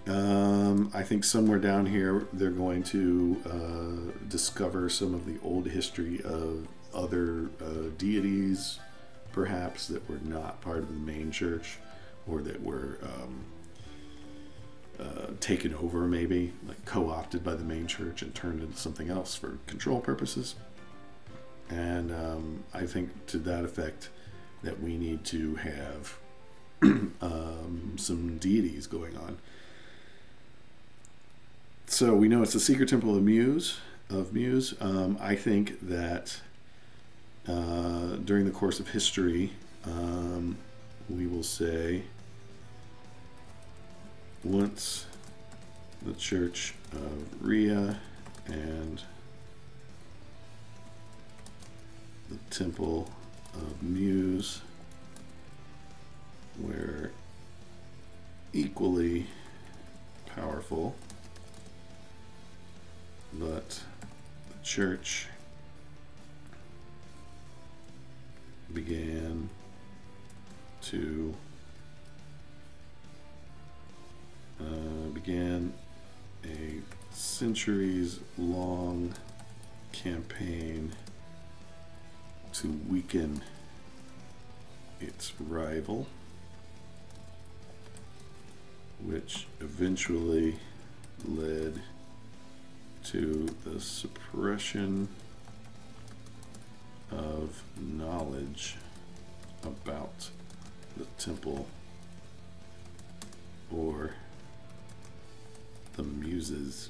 I think somewhere down here they're going to discover some of the old history of other deities, perhaps, that were not part of the main church, or that were taken over, maybe, like co-opted by the main church and turned into something else for control purposes. And I think to that effect that we need to have some deities going on. So we know it's the secret temple of Muse. I think that during the course of history, we will say, once the Church of Rhea and the Temple of Muse were equally powerful, but the church began a centuries-long campaign to weaken its rival, which eventually led to the suppression of knowledge about the temple, or the Muses.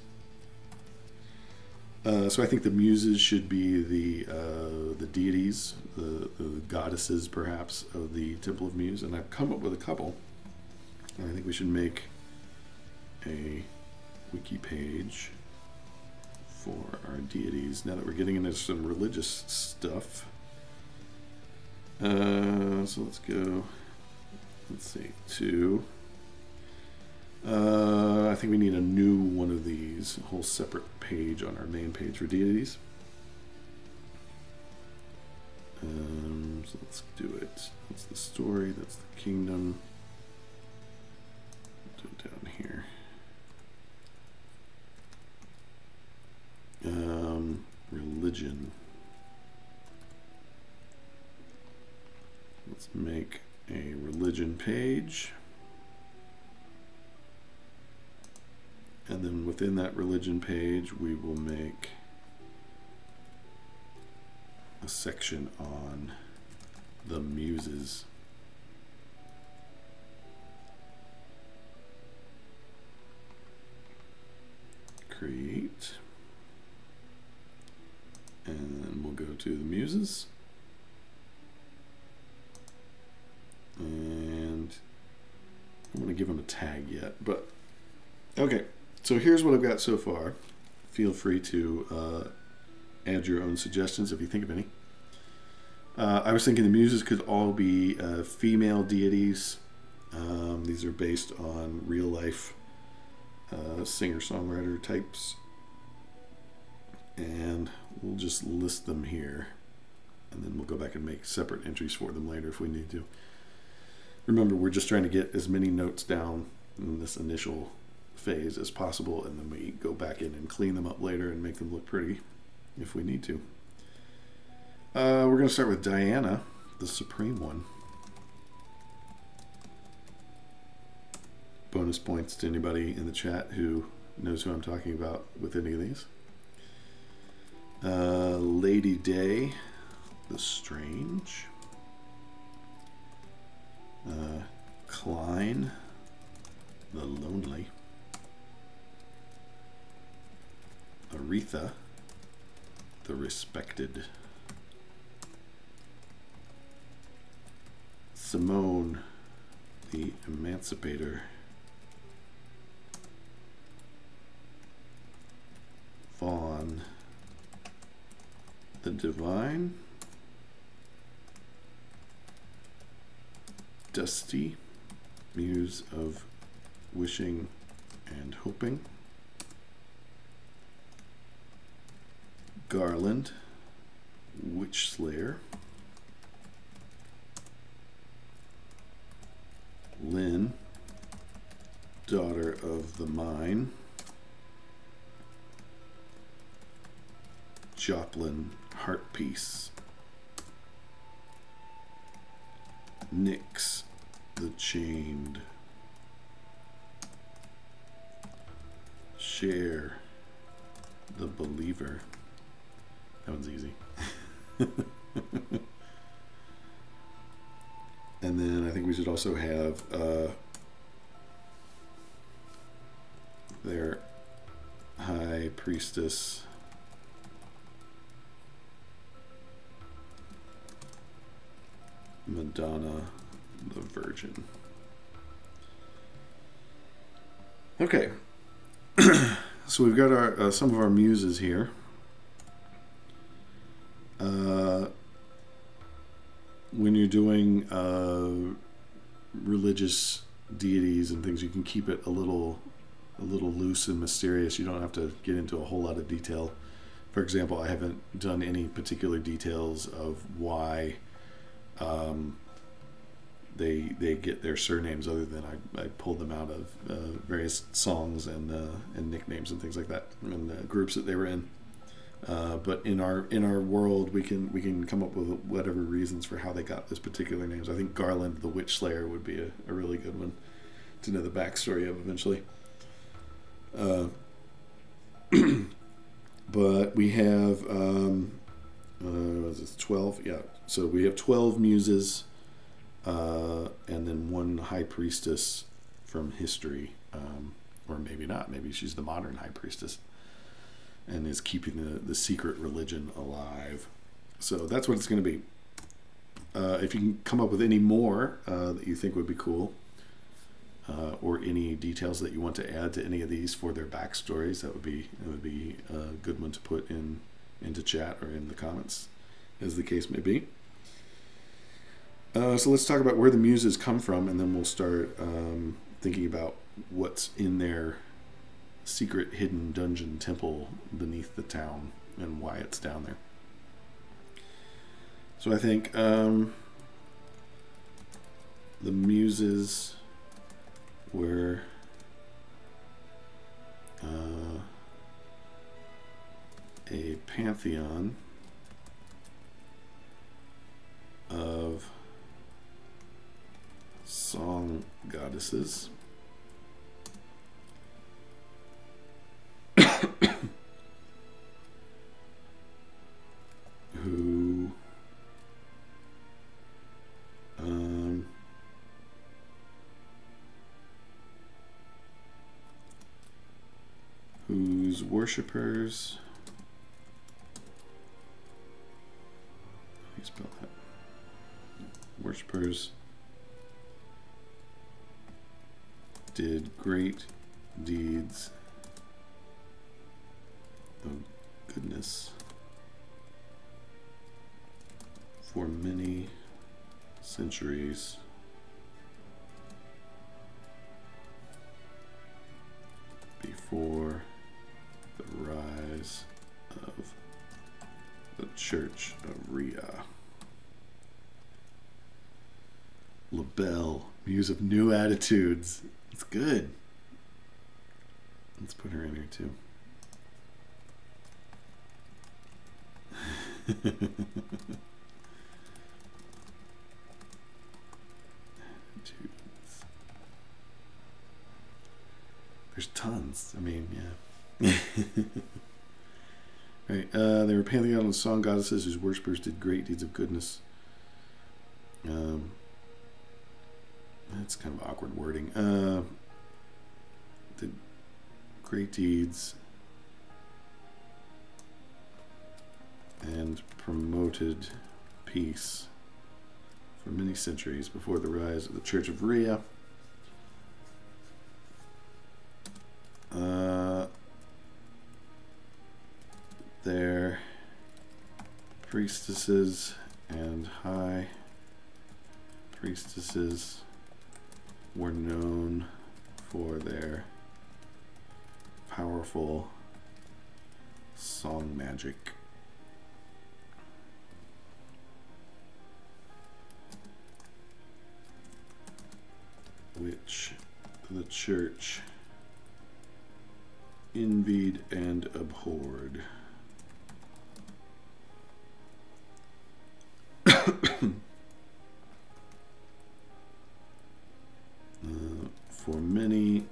So I think the Muses should be the deities, the goddesses, perhaps, of the Temple of Muse, and I've come up with a couple. And I think we should make a wiki page for our deities now that we're getting into some religious stuff. So let's go, let's see, to I think we need a new one of these, a whole separate page on our main page for deities. So let's do it. That's the story, that's the kingdom. Do it down here. Religion. Let's make a religion page. And then within that religion page, we will make a section on the Muses. Create. And then we'll go to the Muses. And I don't want to give them a tag yet, but okay. So here's what I've got so far. Feel free to add your own suggestions if you think of any. I was thinking the Muses could all be female deities. These are based on real life singer-songwriter types. And we'll just list them here. And then we'll go back and make separate entries for them later if we need to. Remember, we're just trying to get as many notes down in this initial phase as possible, and then we go back in and clean them up later and make them look pretty if we need to. We're going to start with Diana, the Supreme One. Bonus points to anybody in the chat who knows who I'm talking about with any of these. Lady Day, the Strange. Klein, the Lonely. Aretha, the Respected. Simone, the Emancipator. Vaughn, the Divine. Dusty, Muse of Wishing and Hoping. Garland, Witch Slayer. Lynn, Daughter of the Mine. Joplin, Heartpiece. Nyx, the Chained. Cher, the Believer. That one's easy. And then I think we should also have their High Priestess, Madonna, the Virgin. Okay. So we've got our some of our muses here. When you're doing religious deities and things, you can keep it a little loose and mysterious. You don't have to get into a whole lot of detail. For example, I haven't done any particular details of why they get their surnames, other than I pulled them out of various songs and nicknames and things like that, and groups that they were in. But in our world, we can come up with whatever reasons for how they got this particular names. I think Garland the Witch Slayer would be a really good one to know the backstory of eventually. But we have was it 12? Yeah. So we have 12 muses, and then one high priestess from history, or maybe not. Maybe she's the modern high priestess and is keeping the secret religion alive. So that's what it's going to be. If you can come up with any more that you think would be cool, or any details that you want to add to any of these for their backstories, that would be a good one to put into chat or in the comments, as the case may be. So let's talk about where the muses come from, and then we'll start thinking about what's in their secret hidden dungeon temple beneath the town and why it's down there. So I think the muses were a pantheon of song goddesses who whose worshippers, how do you spell that? Worshippers did great deeds of goodness for many centuries before the rise of the Church of Rhea. LaBelle, Muse of New Attitudes. It's good. Let's put her in here too. There's tons. I mean, yeah. Right. They were a pantheon of song goddesses whose worshippers did great deeds of goodness. That's kind of awkward wording. Did great deeds and promoted peace for many centuries before the rise of the Church of Rhea. Their priestesses and high priestesses were known for their powerful song magic. Which the church envied and abhorred. For many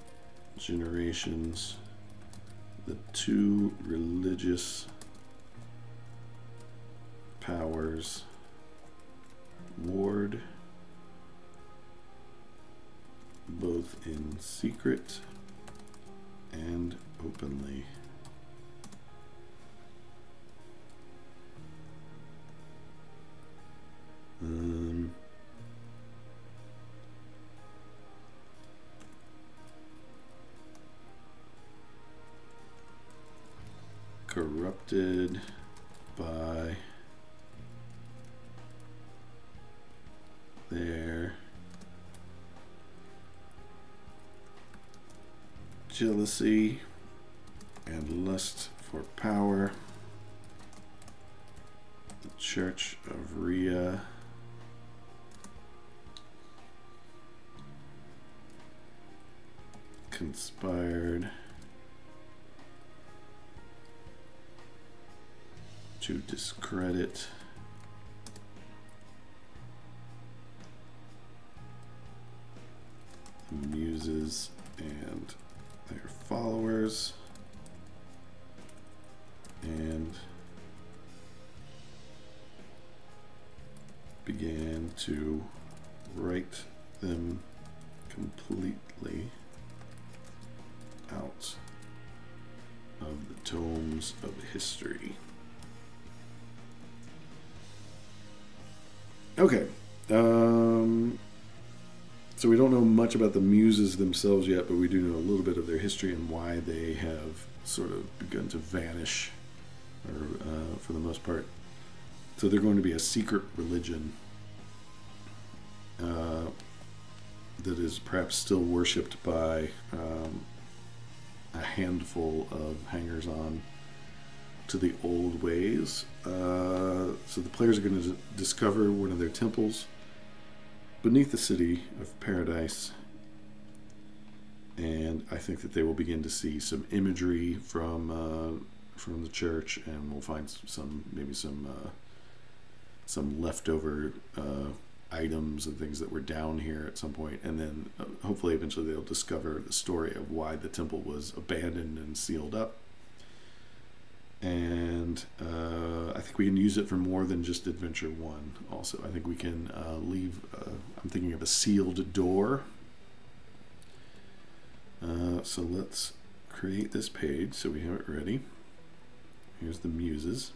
generations, the two religious powers warred both in secret and openly. Corrupted by their jealousy and lust for power, the Church of Rhea conspired to discredit the Muses and their followers, and began to write them completely out of the tomes of history. Okay, so we don't know much about the Muses themselves yet, but we do know a little bit of their history and why they have sort of begun to vanish, or for the most part. So they're going to be a secret religion that is perhaps still worshipped by a handful of hangers-on to the old ways. So the players are going to discover one of their temples beneath the city of Paradise, and I think that they will begin to see some imagery from the church, and we'll find maybe some leftover items and things that were down here at some point, and then hopefully eventually they'll discover the story of why the temple was abandoned and sealed up. And I think we can use it for more than just Adventure 1 also. I think we can leave, I'm thinking of a sealed door. So let's create this page so we have it ready. Here's the Muses.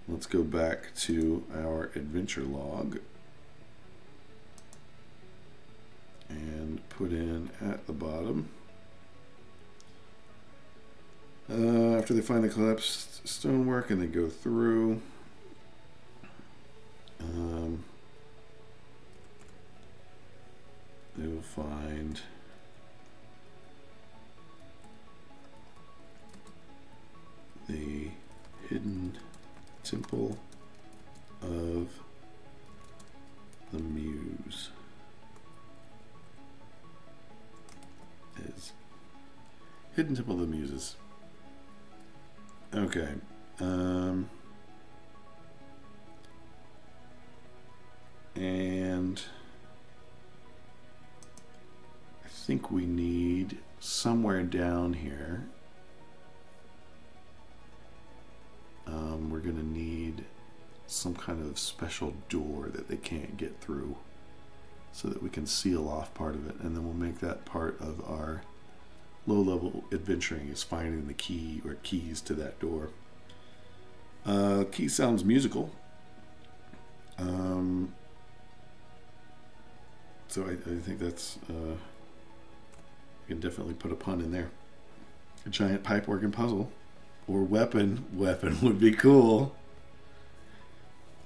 Let's go back to our adventure log and put in at the bottom. After they find the collapsed stonework and they go through, they will find the hidden temple of the Muse. Is hidden temple of the Muses. Okay. And I think we need somewhere down here. We're going to need some kind of special door that they can't get through so that we can seal off part of it, and then we'll make that part of our low-level adventuring, is finding the key or keys to that door. Key sounds musical. So I think that's, you can definitely put a pun in there. A giant pipe organ puzzle. Or weapon. Weapon would be cool.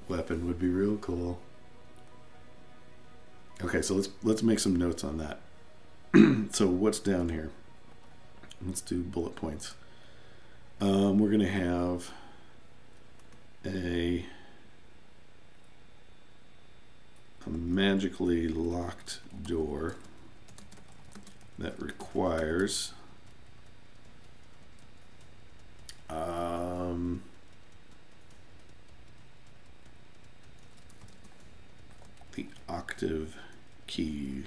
Weapon would be real cool. Okay, so let's make some notes on that. So what's down here? Let's do bullet points. We're going to have a magically locked door that requires the octave key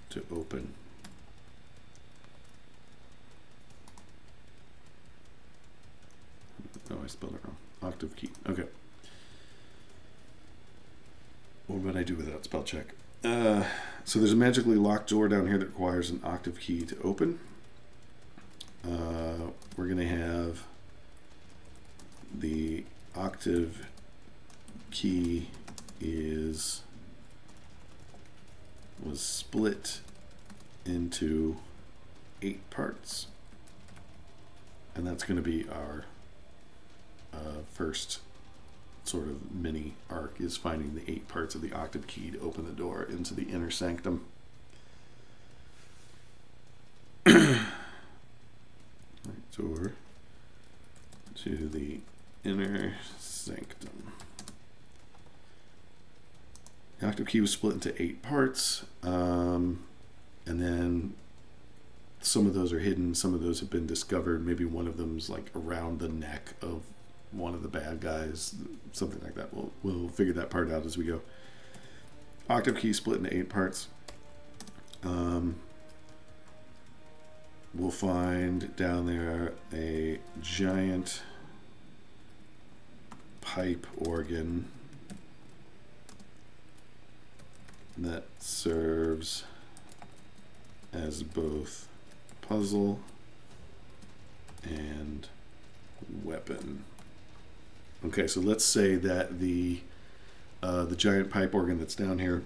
to open. Oh, I spelled it wrong. Octave key. Okay. What would I do without spell check? So there's a magically locked door down here that requires an octave key to open. We're going to have the octave key was split into 8 parts, and that's going to be our first sort of mini arc, is finding the 8 parts of the octave key to open the door into the inner sanctum. Door to the inner sanctum. The octave key was split into 8 parts, and then some of those are hidden, some of those have been discovered. Maybe one of them's like around the neck of one of the bad guys, something like that. We'll figure that part out as we go. Octave key split into 8 parts. We'll find down there a giant pipe organ that serves as both puzzle and weapon. Okay, so let's say that the giant pipe organ that's down here,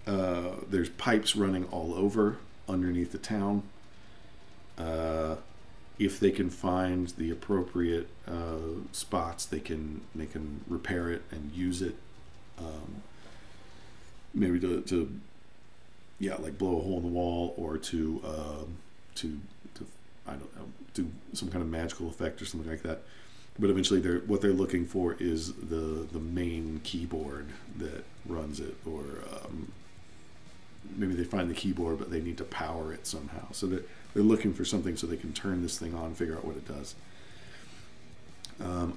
there's pipes running all over underneath the town. If they can find the appropriate spots, they can repair it and use it. Maybe to like blow a hole in the wall, or to I don't know, do some kind of magical effect or something like that. But eventually, what they're looking for is the main keyboard that runs it, or maybe they find the keyboard, but they need to power it somehow. So they're looking for something so they can turn this thing on, figure out what it does.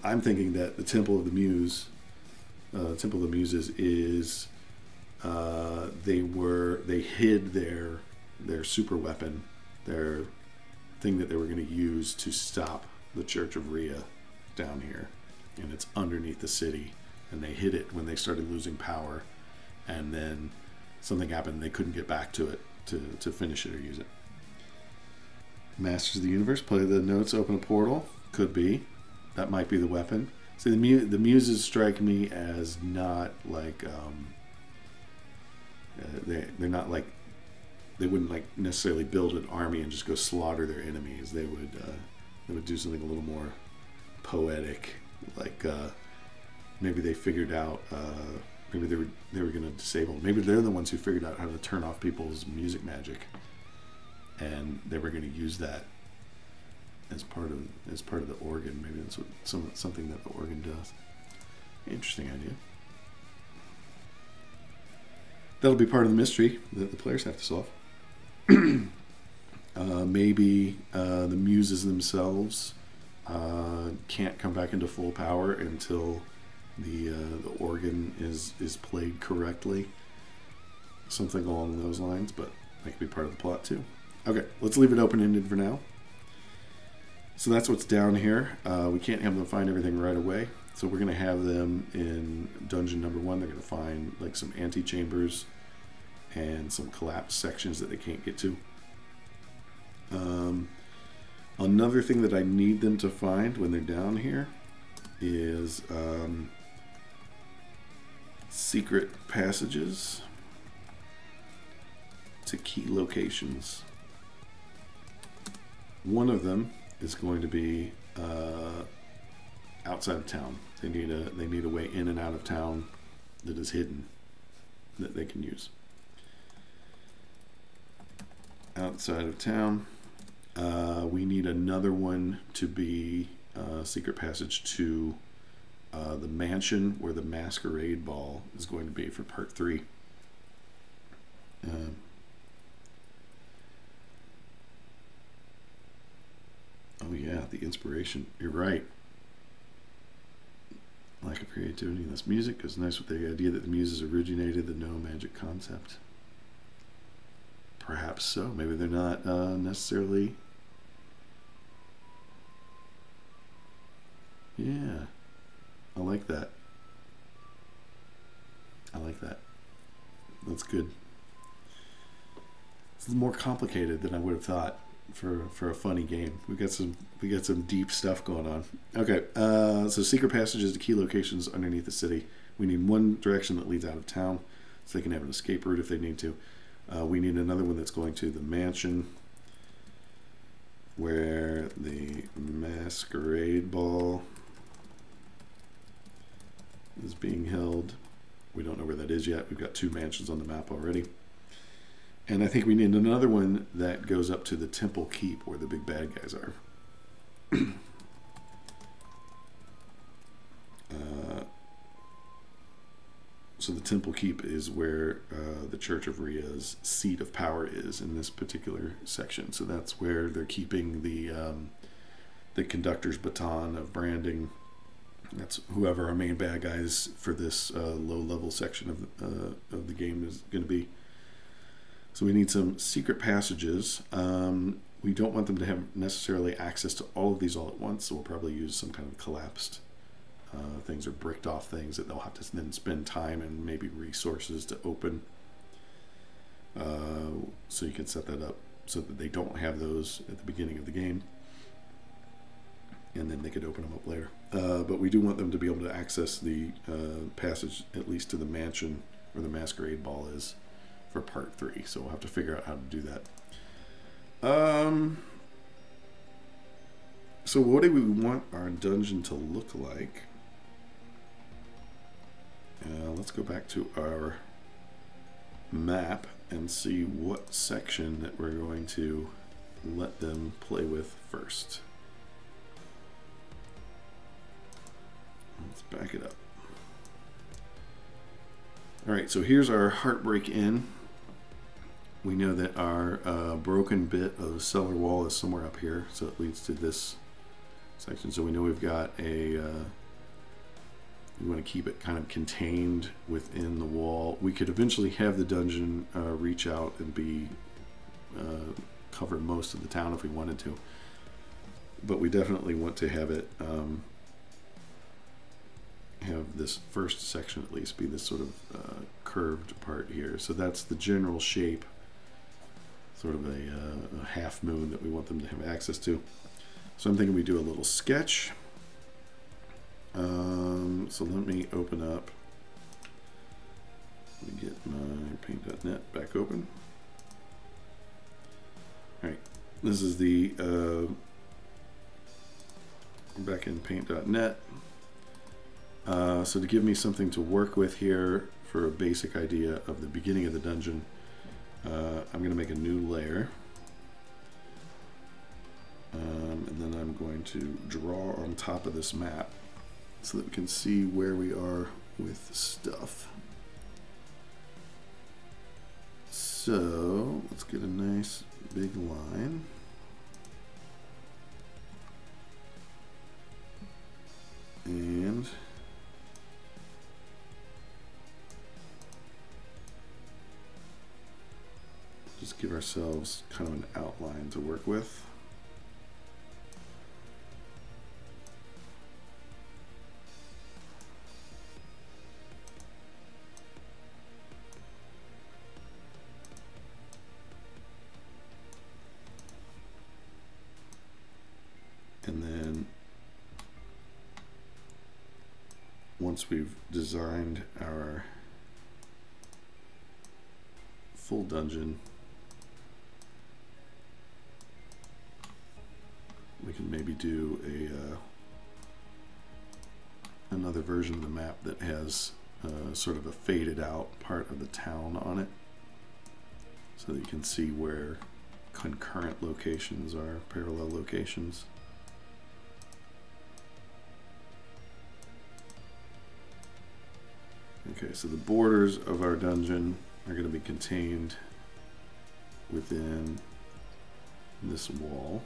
I'm thinking that the Temple of the Muses is they hid their super weapon, their thing that they were going to use to stop the Church of Rhea down here, and it's underneath the city, and they hid it when they started losing power, and then something happened and they couldn't get back to it to finish it or use it. Masters of the Universe, play the notes, open a portal. Could be. That might be the weapon. See, the Muses strike me as not like they're not like, they wouldn't like necessarily build an army and just go slaughter their enemies. They would do something a little more poetic, like maybe they figured out maybe they were going to disable. Maybe they're the ones who figured out how to turn off people's music magic, and they were going to use that as part of the organ. Maybe that's what something that the organ does. Interesting idea. That'll be part of the mystery that the players have to solve. Maybe the Muses themselves can't come back into full power until the organ is played correctly. Something along those lines, but that could be part of the plot too. Okay, let's leave it open-ended for now. So that's what's down here. We can't have them find everything right away, so we're going to have them in dungeon number 1. They're going to find like some antechambers and some collapsed sections that they can't get to. Another thing that I need them to find when they're down here is secret passages to key locations. One of them is going to be outside of town. They need a way in and out of town that is hidden that they can use. Outside of town. We need another one to be a secret passage to the mansion where the masquerade ball is going to be for part 3. Oh yeah, the inspiration. You're right. Lack of creativity in this music goes nice with the idea that the muses originated the no magic concept. Perhaps so. Maybe they're not necessarily. Yeah, I like that. I like that. That's good. It's more complicated than I would have thought for a funny game. We got some deep stuff going on. Okay, so secret passages to key locations underneath the city. We need one direction that leads out of town, so they can have an escape route if they need to. We need another one that's going to the mansion, where the masquerade ball is being held. We don't know where that is yet. We've got 2 mansions on the map already. And I think we need another one that goes up to the Temple Keep where the big bad guys are. So the Temple Keep is where the Church of Rhea's seat of power is in this particular section. So that's where they're keeping the conductor's baton of branding. That's whoever our main bad guys for this low-level section of the game is going to be. So we need some secret passages. We don't want them to have necessarily access to all of these all at once, so we'll probably use some kind of collapsed things or bricked off things that they'll have to then spend time and maybe resources to open. So you can set that up so that they don't have those at the beginning of the game, and then they could open them up later. But we do want them to be able to access the passage at least to the mansion where the masquerade ball is for part 3. So we'll have to figure out how to do that. So what do we want our dungeon to look like? Let's go back to our map and see what section that we're going to let them play with first. Let's back it up. Alright, so here's our Heartbreak Inn. We know that our broken bit of cellar wall is somewhere up here, so it leads to this section. So we know we've got a... we want to keep it kind of contained within the wall. We could eventually have the dungeon reach out and be cover most of the town if we wanted to. But we definitely want to have it have this first section at least be this sort of curved part here. So that's the general shape, sort of a half moon that we want them to have access to. So I'm thinking we do a little sketch. So let me open up, let me get my paint.net back open. Alright, this is the back in paint.net. So to give me something to work with here for a basic idea of the beginning of the dungeon, I'm going to make a new layer. And then I'm going to draw on top of this map so that we can see where we are with stuff. So let's get a nice big line. And just give ourselves kind of an outline to work with. And then once we've designed our full dungeon, we can maybe do another version of the map that has sort of a faded out part of the town on it, so that you can see where concurrent locations are, parallel locations. Okay, so the borders of our dungeon are going to be contained within this wall.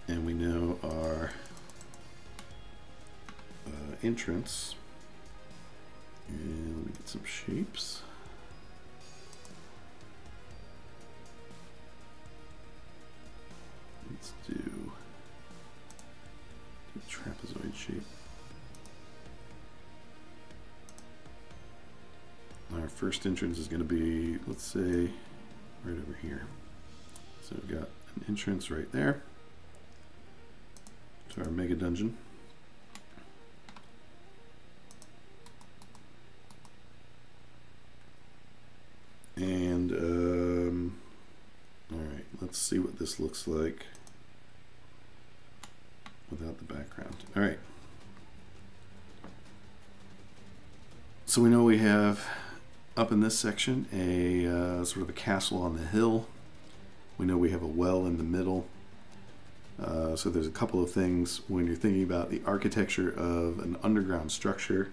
And we know our entrance. And let me get some shapes. Let's do a trapezoid shape. Our first entrance is going to be, let's say, right over here. So we've got an entrance right there to our mega dungeon. And all right, let's see what this looks like without the background. All right. So we know we have up in this section a sort of a castle on the hill. We know we have a well in the middle. So there's a couple of things when you're thinking about the architecture of an underground structure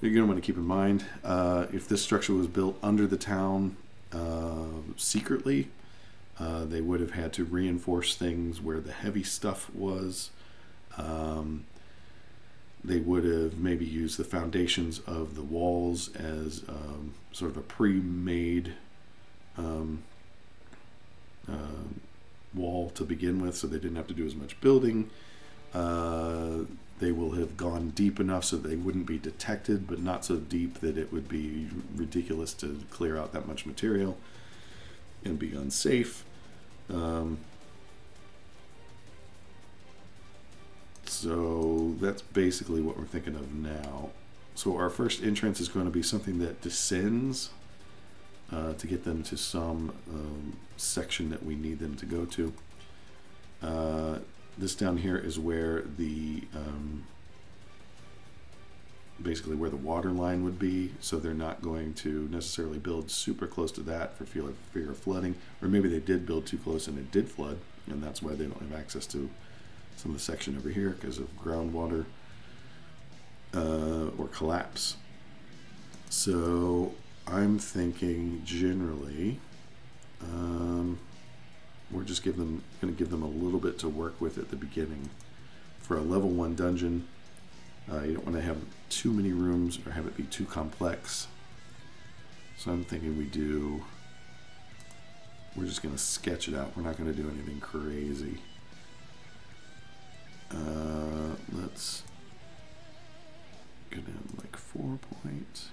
you're going to want to keep in mind. If this structure was built under the town secretly, they would have had to reinforce things where the heavy stuff was. They would have maybe used the foundations of the walls as sort of a pre-made wall to begin with, so they didn't have to do as much building. They will have gone deep enough so they wouldn't be detected, but not so deep that it would be ridiculous to clear out that much material and be unsafe. So that's basically what we're thinking of now. So our first entrance is going to be something that descends to get them to some section that we need them to go to. This down here is where the basically where the water line would be, so they're not going to necessarily build super close to that for fear of flooding, or maybe they did build too close and it did flood, and that's why they don't have access to some of the section over here because of groundwater or collapse. So I'm thinking generally we're just going to give them a little bit to work with at the beginning. For a level 1 dungeon, you don't want to have too many rooms or have it be too complex. So I'm thinking we're just going to sketch it out. We're not going to do anything crazy. Let's go down like 4 points.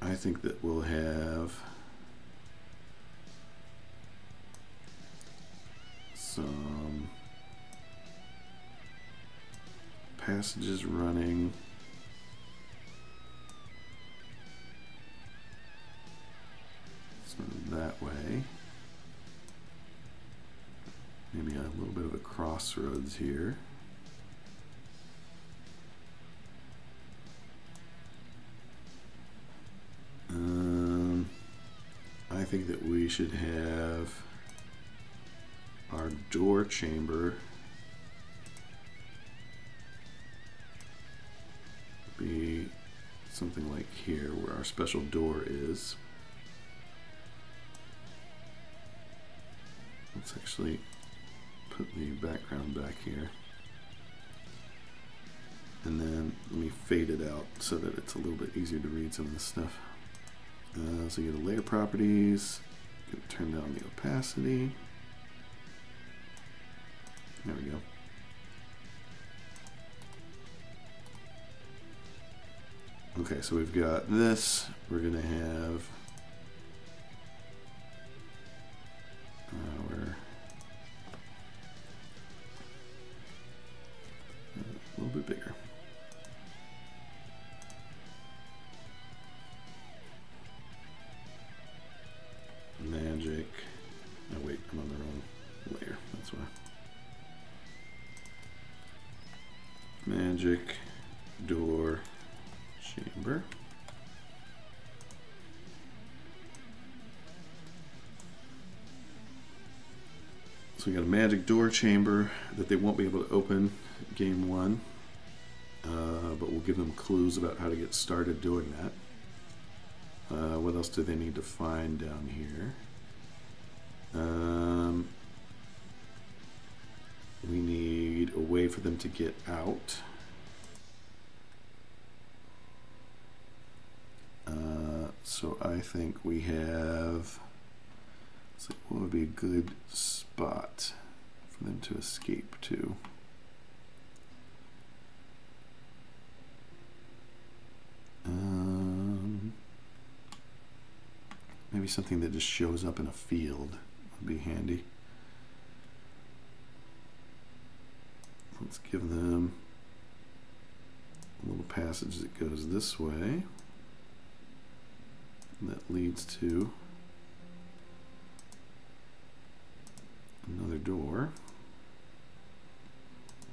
I think that we'll have some passages running sort of that way. Maybe a little bit of a crossroads here. I think that we should have our door chamber be something like here where our special door is. Let's actually put the background back here. And then let me fade it out so that it's a little bit easier to read some of this stuff. So you go to layer properties, turn down the opacity. There we go. Okay, so we've got this. We're going to have our a little bit bigger. Magic. Oh wait, I'm on the wrong layer. That's why. Magic door chamber. So we got a magic door chamber that they won't be able to open game one, but we'll give them clues about how to get started doing that. What else do they need to find down here? We need a way for them to get out. So I think we have, so what would be a good spot for them to escape to? Maybe something that just shows up in a field would be handy. Let's give them a little passage that goes this way. That leads to another door.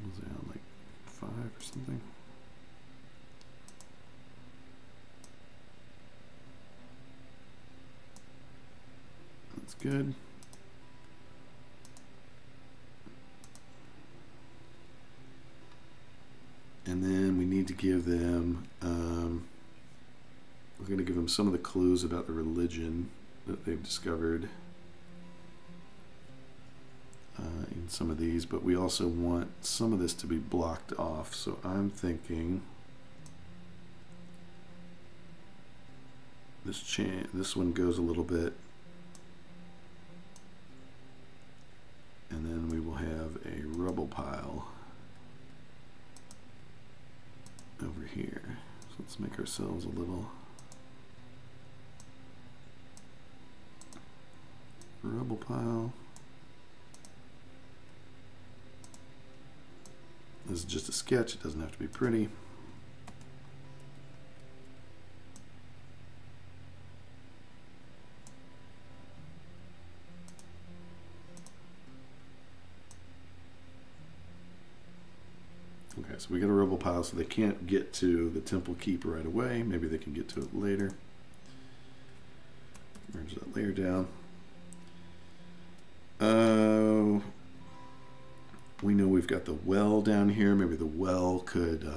What was that, like 5 or something? That's good. And then we need to give them, we're going to give them some of the clues about the religion that they've discovered in some of these, but we also want some of this to be blocked off. So I'm thinking this one goes a little bit, and then we will have a rubble pile over here. So let's make ourselves a little rubble pile. This is just a sketch, it doesn't have to be pretty. Okay, so we got a rubble pile, so they can't get to the temple keep right away. Maybe they can get to it later. Merge that layer down. We know we've got the well down here. Maybe the well could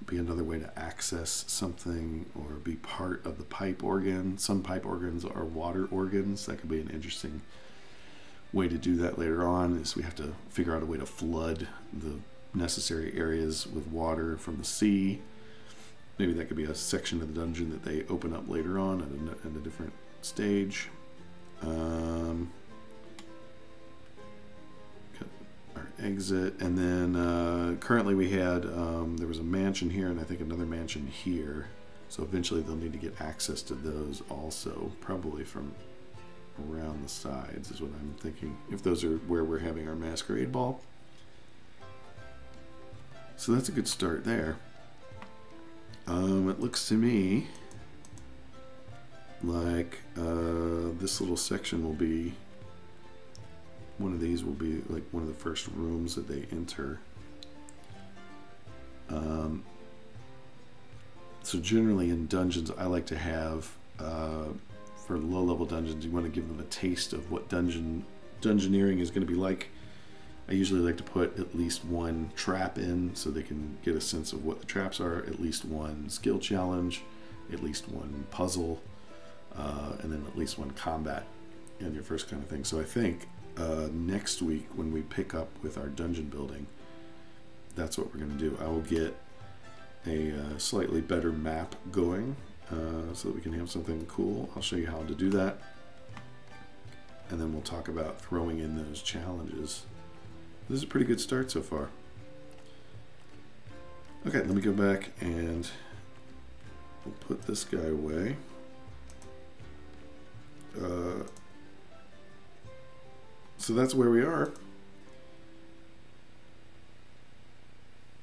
be another way to access something or be part of the pipe organ. Some pipe organs are water organs. That could be an interesting way to do that later on, is we have to figure out a way to flood the necessary areas with water from the sea. Maybe that could be a section of the dungeon that they open up later on at a different stage. Our exit, and then currently we had there was a mansion here and I think another mansion here, so eventually they'll need to get access to those also, probably from around the sides is what I'm thinking, if those are where we're having our masquerade ball. So that's a good start there. It looks to me like this little section will be, one of these will be like one of the first rooms that they enter. So generally in dungeons, I like to have, for low-level dungeons, you want to give them a taste of what dungeoneering is going to be like. I usually like to put at least one trap in so they can get a sense of what the traps are, at least one skill challenge, at least one puzzle, and then at least one combat in your first kind of thing. So I think next week when we pick up with our dungeon building, that's what we're going to do. I will get a slightly better map going so that we can have something cool. I'll show you how to do that, and then we'll talk about throwing in those challenges. This is a pretty good start so far. Okay, let me go back and we'll put this guy away. So that's where we are.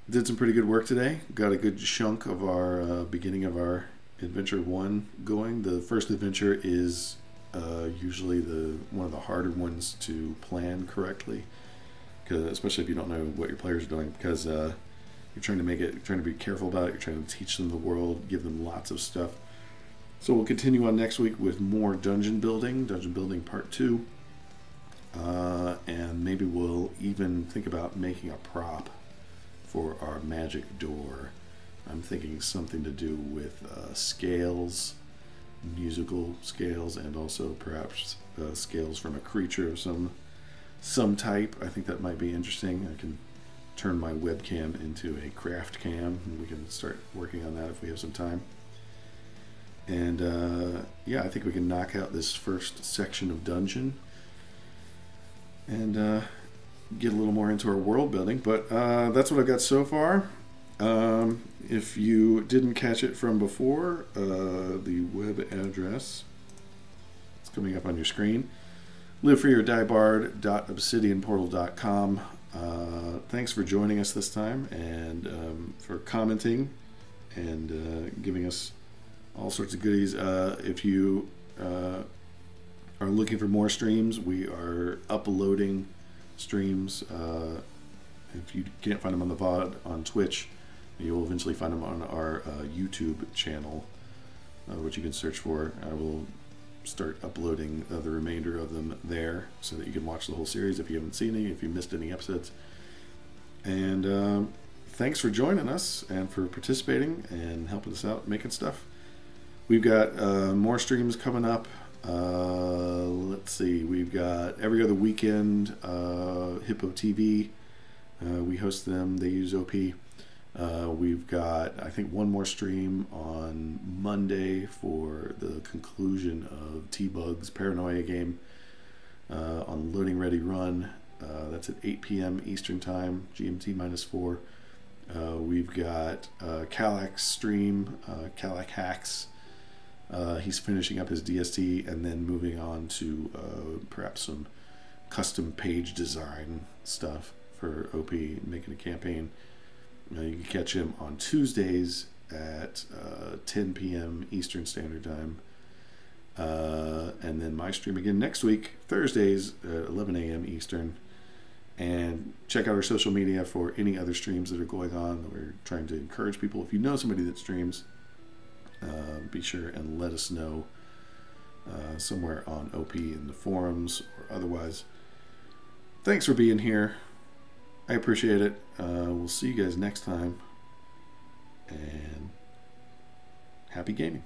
Did some pretty good work today. Got a good chunk of our beginning of our adventure 1 going. The first adventure is usually one of the harder ones to plan correctly, especially if you don't know what your players are doing, because you're trying to be careful about it. You're trying to teach them the world, give them lots of stuff. So we'll continue on next week with more dungeon building part 2. and maybe we'll even think about making a prop for our magic door. I'm thinking something to do with scales, musical scales, and also perhaps scales from a creature of some type. I think that might be interesting. I can turn my webcam into a craft cam, and we can start working on that if we have some time. And yeah, I think we can knock out this first section of dungeon and get a little more into our world building. But that's what I've got so far. If you didn't catch it from before, the web address is coming up on your screen. livefreeordiebarred.obsidianportal.com. Thanks for joining us this time, and for commenting and giving us all sorts of goodies. If you are looking for more streams, we are uploading streams. If you can't find them on the VOD on Twitch, you'll eventually find them on our YouTube channel, which you can search for. I will start uploading the remainder of them there so that you can watch the whole series if you haven't seen any, if you missed any episodes. And thanks for joining us and for participating and helping us out making stuff. We've got more streams coming up. Let's see, we've got every other weekend, Hippo TV. We host them, they use OP. We've got, I think, one more stream on Monday for the conclusion of T-Bug's Paranoia game on Loading Ready Run. That's at 8 p.m. Eastern Time, GMT -4. We've got Kalak's stream, Kalak Hacks. He's finishing up his DST and then moving on to perhaps some custom page design stuff for OP, making a campaign. You can catch him on Tuesdays at 10 p.m. Eastern Standard Time. And then my stream again next week, Thursdays at 11 a.m. Eastern. And check out our social media for any other streams that are going on that we're trying to encourage people. If you know somebody that streams, be sure and let us know somewhere on OP in the forums or otherwise. Thanks for being here. I appreciate it. We'll see you guys next time, and happy gaming.